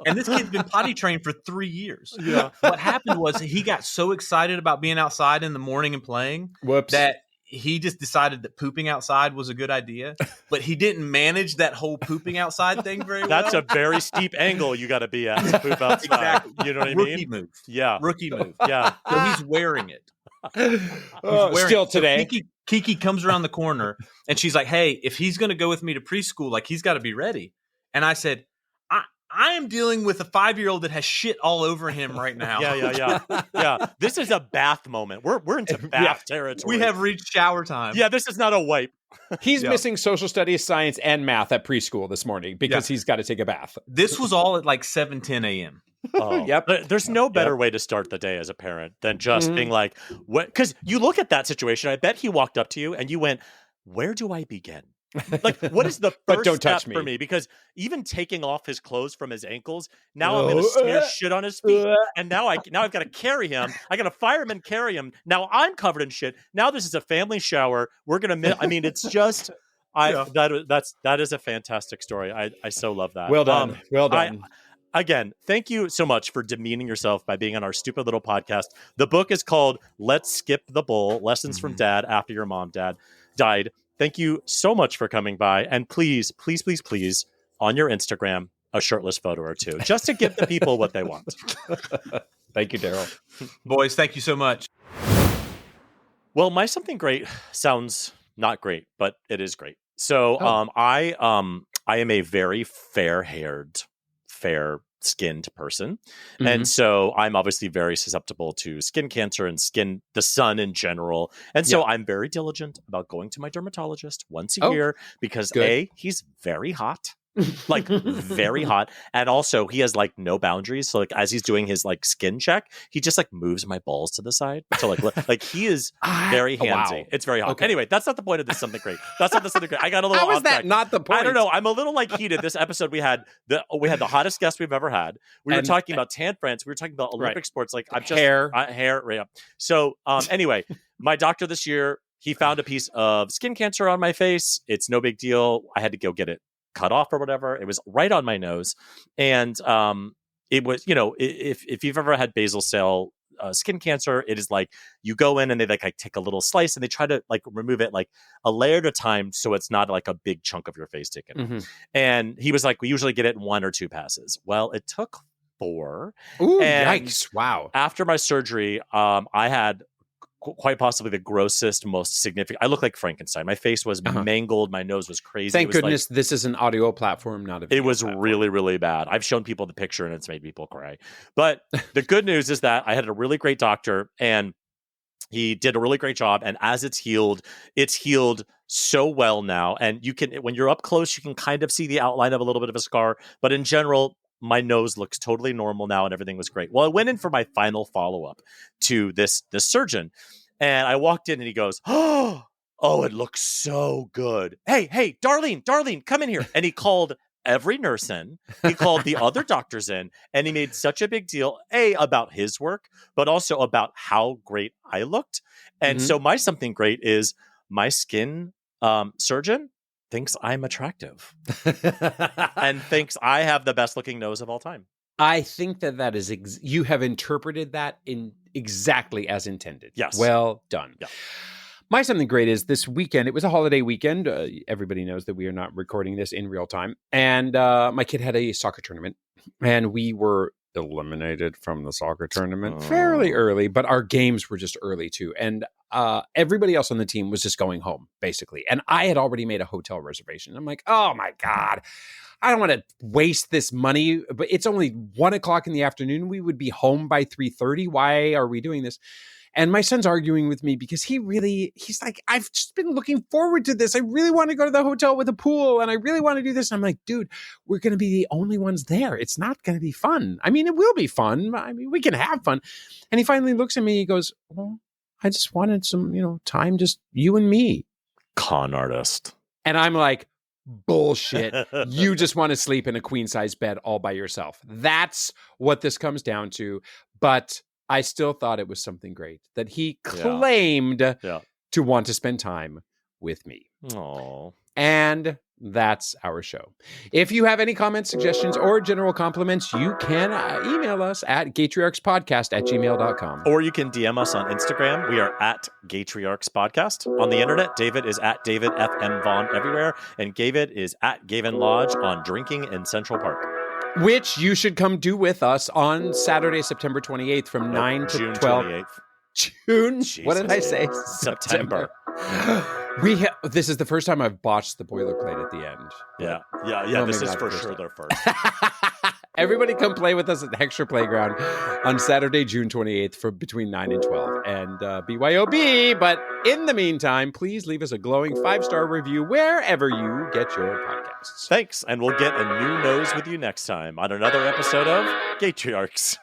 And this kid's been potty trained for 3 years. Yeah. What happened was he got so excited about being outside in the morning and playing that he just decided that pooping outside was a good idea, but he didn't manage that whole pooping outside thing very well. That's a very steep angle you got to be at to poop outside. Exactly. You know what I mean? Rookie move. Yeah. Rookie move. Yeah. So he's wearing it. Still today. So Kiki comes around the corner and she's like, hey, if he's going to go with me to preschool, like he's got to be ready. And I said, I am dealing with a 5-year-old that has shit all over him right now. Yeah. This is a bath moment. We're into bath territory. We have reached shower time. Yeah, this is not a wipe. He's missing social studies, science, and math at preschool this morning because he's got to take a bath. This was all at like 7:10 a.m. Oh, yep. There's no better way to start the day as a parent than just being like, what? Because you look at that situation. I bet he walked up to you and you went, where do I begin? Like, what is the first step for me? Because even taking off his clothes from his ankles, now I'm going to smear shit on his feet, and now I've got to carry him. I got to fireman carry him. Now I'm covered in shit. Now this is a family shower. We're gonna. I mean, it's just. That is a fantastic story. I so love that. Well done. Well done. Again, thank you so much for demeaning yourself by being on our stupid little podcast. The book is called "Let's Skip the Bowl: Lessons from Dad After Your Mom Died." Thank you so much for coming by. And please, please, please, please, on your Instagram, a shirtless photo or two, just to give the people what they want. Thank you, Daryl. Boys, thank you so much. Well, my something great sounds not great, but it is great. So I am a very fair-haired, fair-skinned person. And so I'm obviously very susceptible to skin cancer and the sun in general. And so I'm very diligent about going to my dermatologist once a year because he's very hot. Like very hot, and also he has like no boundaries, so like as he's doing his like skin check, he just like moves my balls to the side, so like he is very handsy. Wow. It's very hot. Anyway, that's not the point of this something great. That's not the something great. I got a little. How is that not the point? I don't know. I'm a little like heated. This episode we had the hottest guest we've ever had. We were talking about tan France. We were talking about Olympic sports. Like I'm just hair. Yeah. So anyway, my doctor this year, he found a piece of skin cancer on my face. It's no big deal. I had to go get it cut off or whatever. It was right on my nose. And it was, if you've ever had basal cell skin cancer, it is like you go in and they like take a little slice and they try to like remove it like a layer at a time so it's not like a big chunk of your face taken. Mm-hmm. And he was like, we usually get it in 1 or 2 passes. Well, it took 4. Ooh, and yikes! Wow. After my surgery, I had quite possibly the grossest, most significant. I look like Frankenstein. My face was mangled. My nose was crazy. Thank goodness this is an audio platform, not a video It was platform. really, really bad. I've shown people the picture and it's made people cry. But the good news is that I had a really great doctor and he did a really great job. And as it's healed so well now. And you can, when you're up close, you can kind of see the outline of a little bit of a scar. But in general, my nose looks totally normal now and everything was great. Well, I went in for my final follow-up to this surgeon and I walked in and he goes, oh, it looks so good. Hey, Darlene, come in here. And he called every nurse in. He called the other doctors in and he made such a big deal, about his work, but also about how great I looked. And so my something great is my skin surgeon thinks I'm attractive and thinks I have the best looking nose of all time. I think that is you have interpreted that in exactly as intended. Yes. Well done. Yeah. My something great is this weekend. It was a holiday weekend. Everybody knows that we are not recording this in real time. And my kid had a soccer tournament and we were eliminated from the soccer tournament fairly early, but our games were just early too. And everybody else on the team was just going home, basically. And I had already made a hotel reservation. I'm like, oh my God, I don't want to waste this money, but it's only 1:00 in the afternoon. We would be home by 3:30. Why are we doing this? And my son's arguing with me because he's like, I've just been looking forward to this. I really want to go to the hotel with a pool and I really want to do this. And I'm like, dude, we're going to be the only ones there. It's not going to be fun. I mean, it will be fun. I mean, we can have fun. And he finally looks at me. He goes, well, I just wanted some, time, just you and me. Con artist. And I'm like, bullshit. You just want to sleep in a queen size bed all by yourself. That's what this comes down to. But I still thought it was something great that he claimed to want to spend time with me. Aww. And that's our show. If you have any comments, suggestions, or general compliments, you can email us at GaytriarchsPodcast@gmail.com. Or you can DM us on Instagram. We are at GaytriarchsPodcast. On the internet, David is at David FM Vaughn everywhere. And Gavin is at Gavin Lodge on Drinking in Central Park. Which you should come do with us on Saturday, September 28th from 9 to June 12. 28th. June? Jesus. What did I say? September. This is the first time I've botched the boilerplate at the end. Yeah. Well, This maybe is not for the sure first their first. Everybody come play with us at the Extra Playground on Saturday, June 28th for between 9 and 12. And BYOB. But in the meantime, please leave us a glowing 5-star review wherever you get your podcasts. Thanks. And we'll get a new nose with you next time on another episode of Gaytriarchs.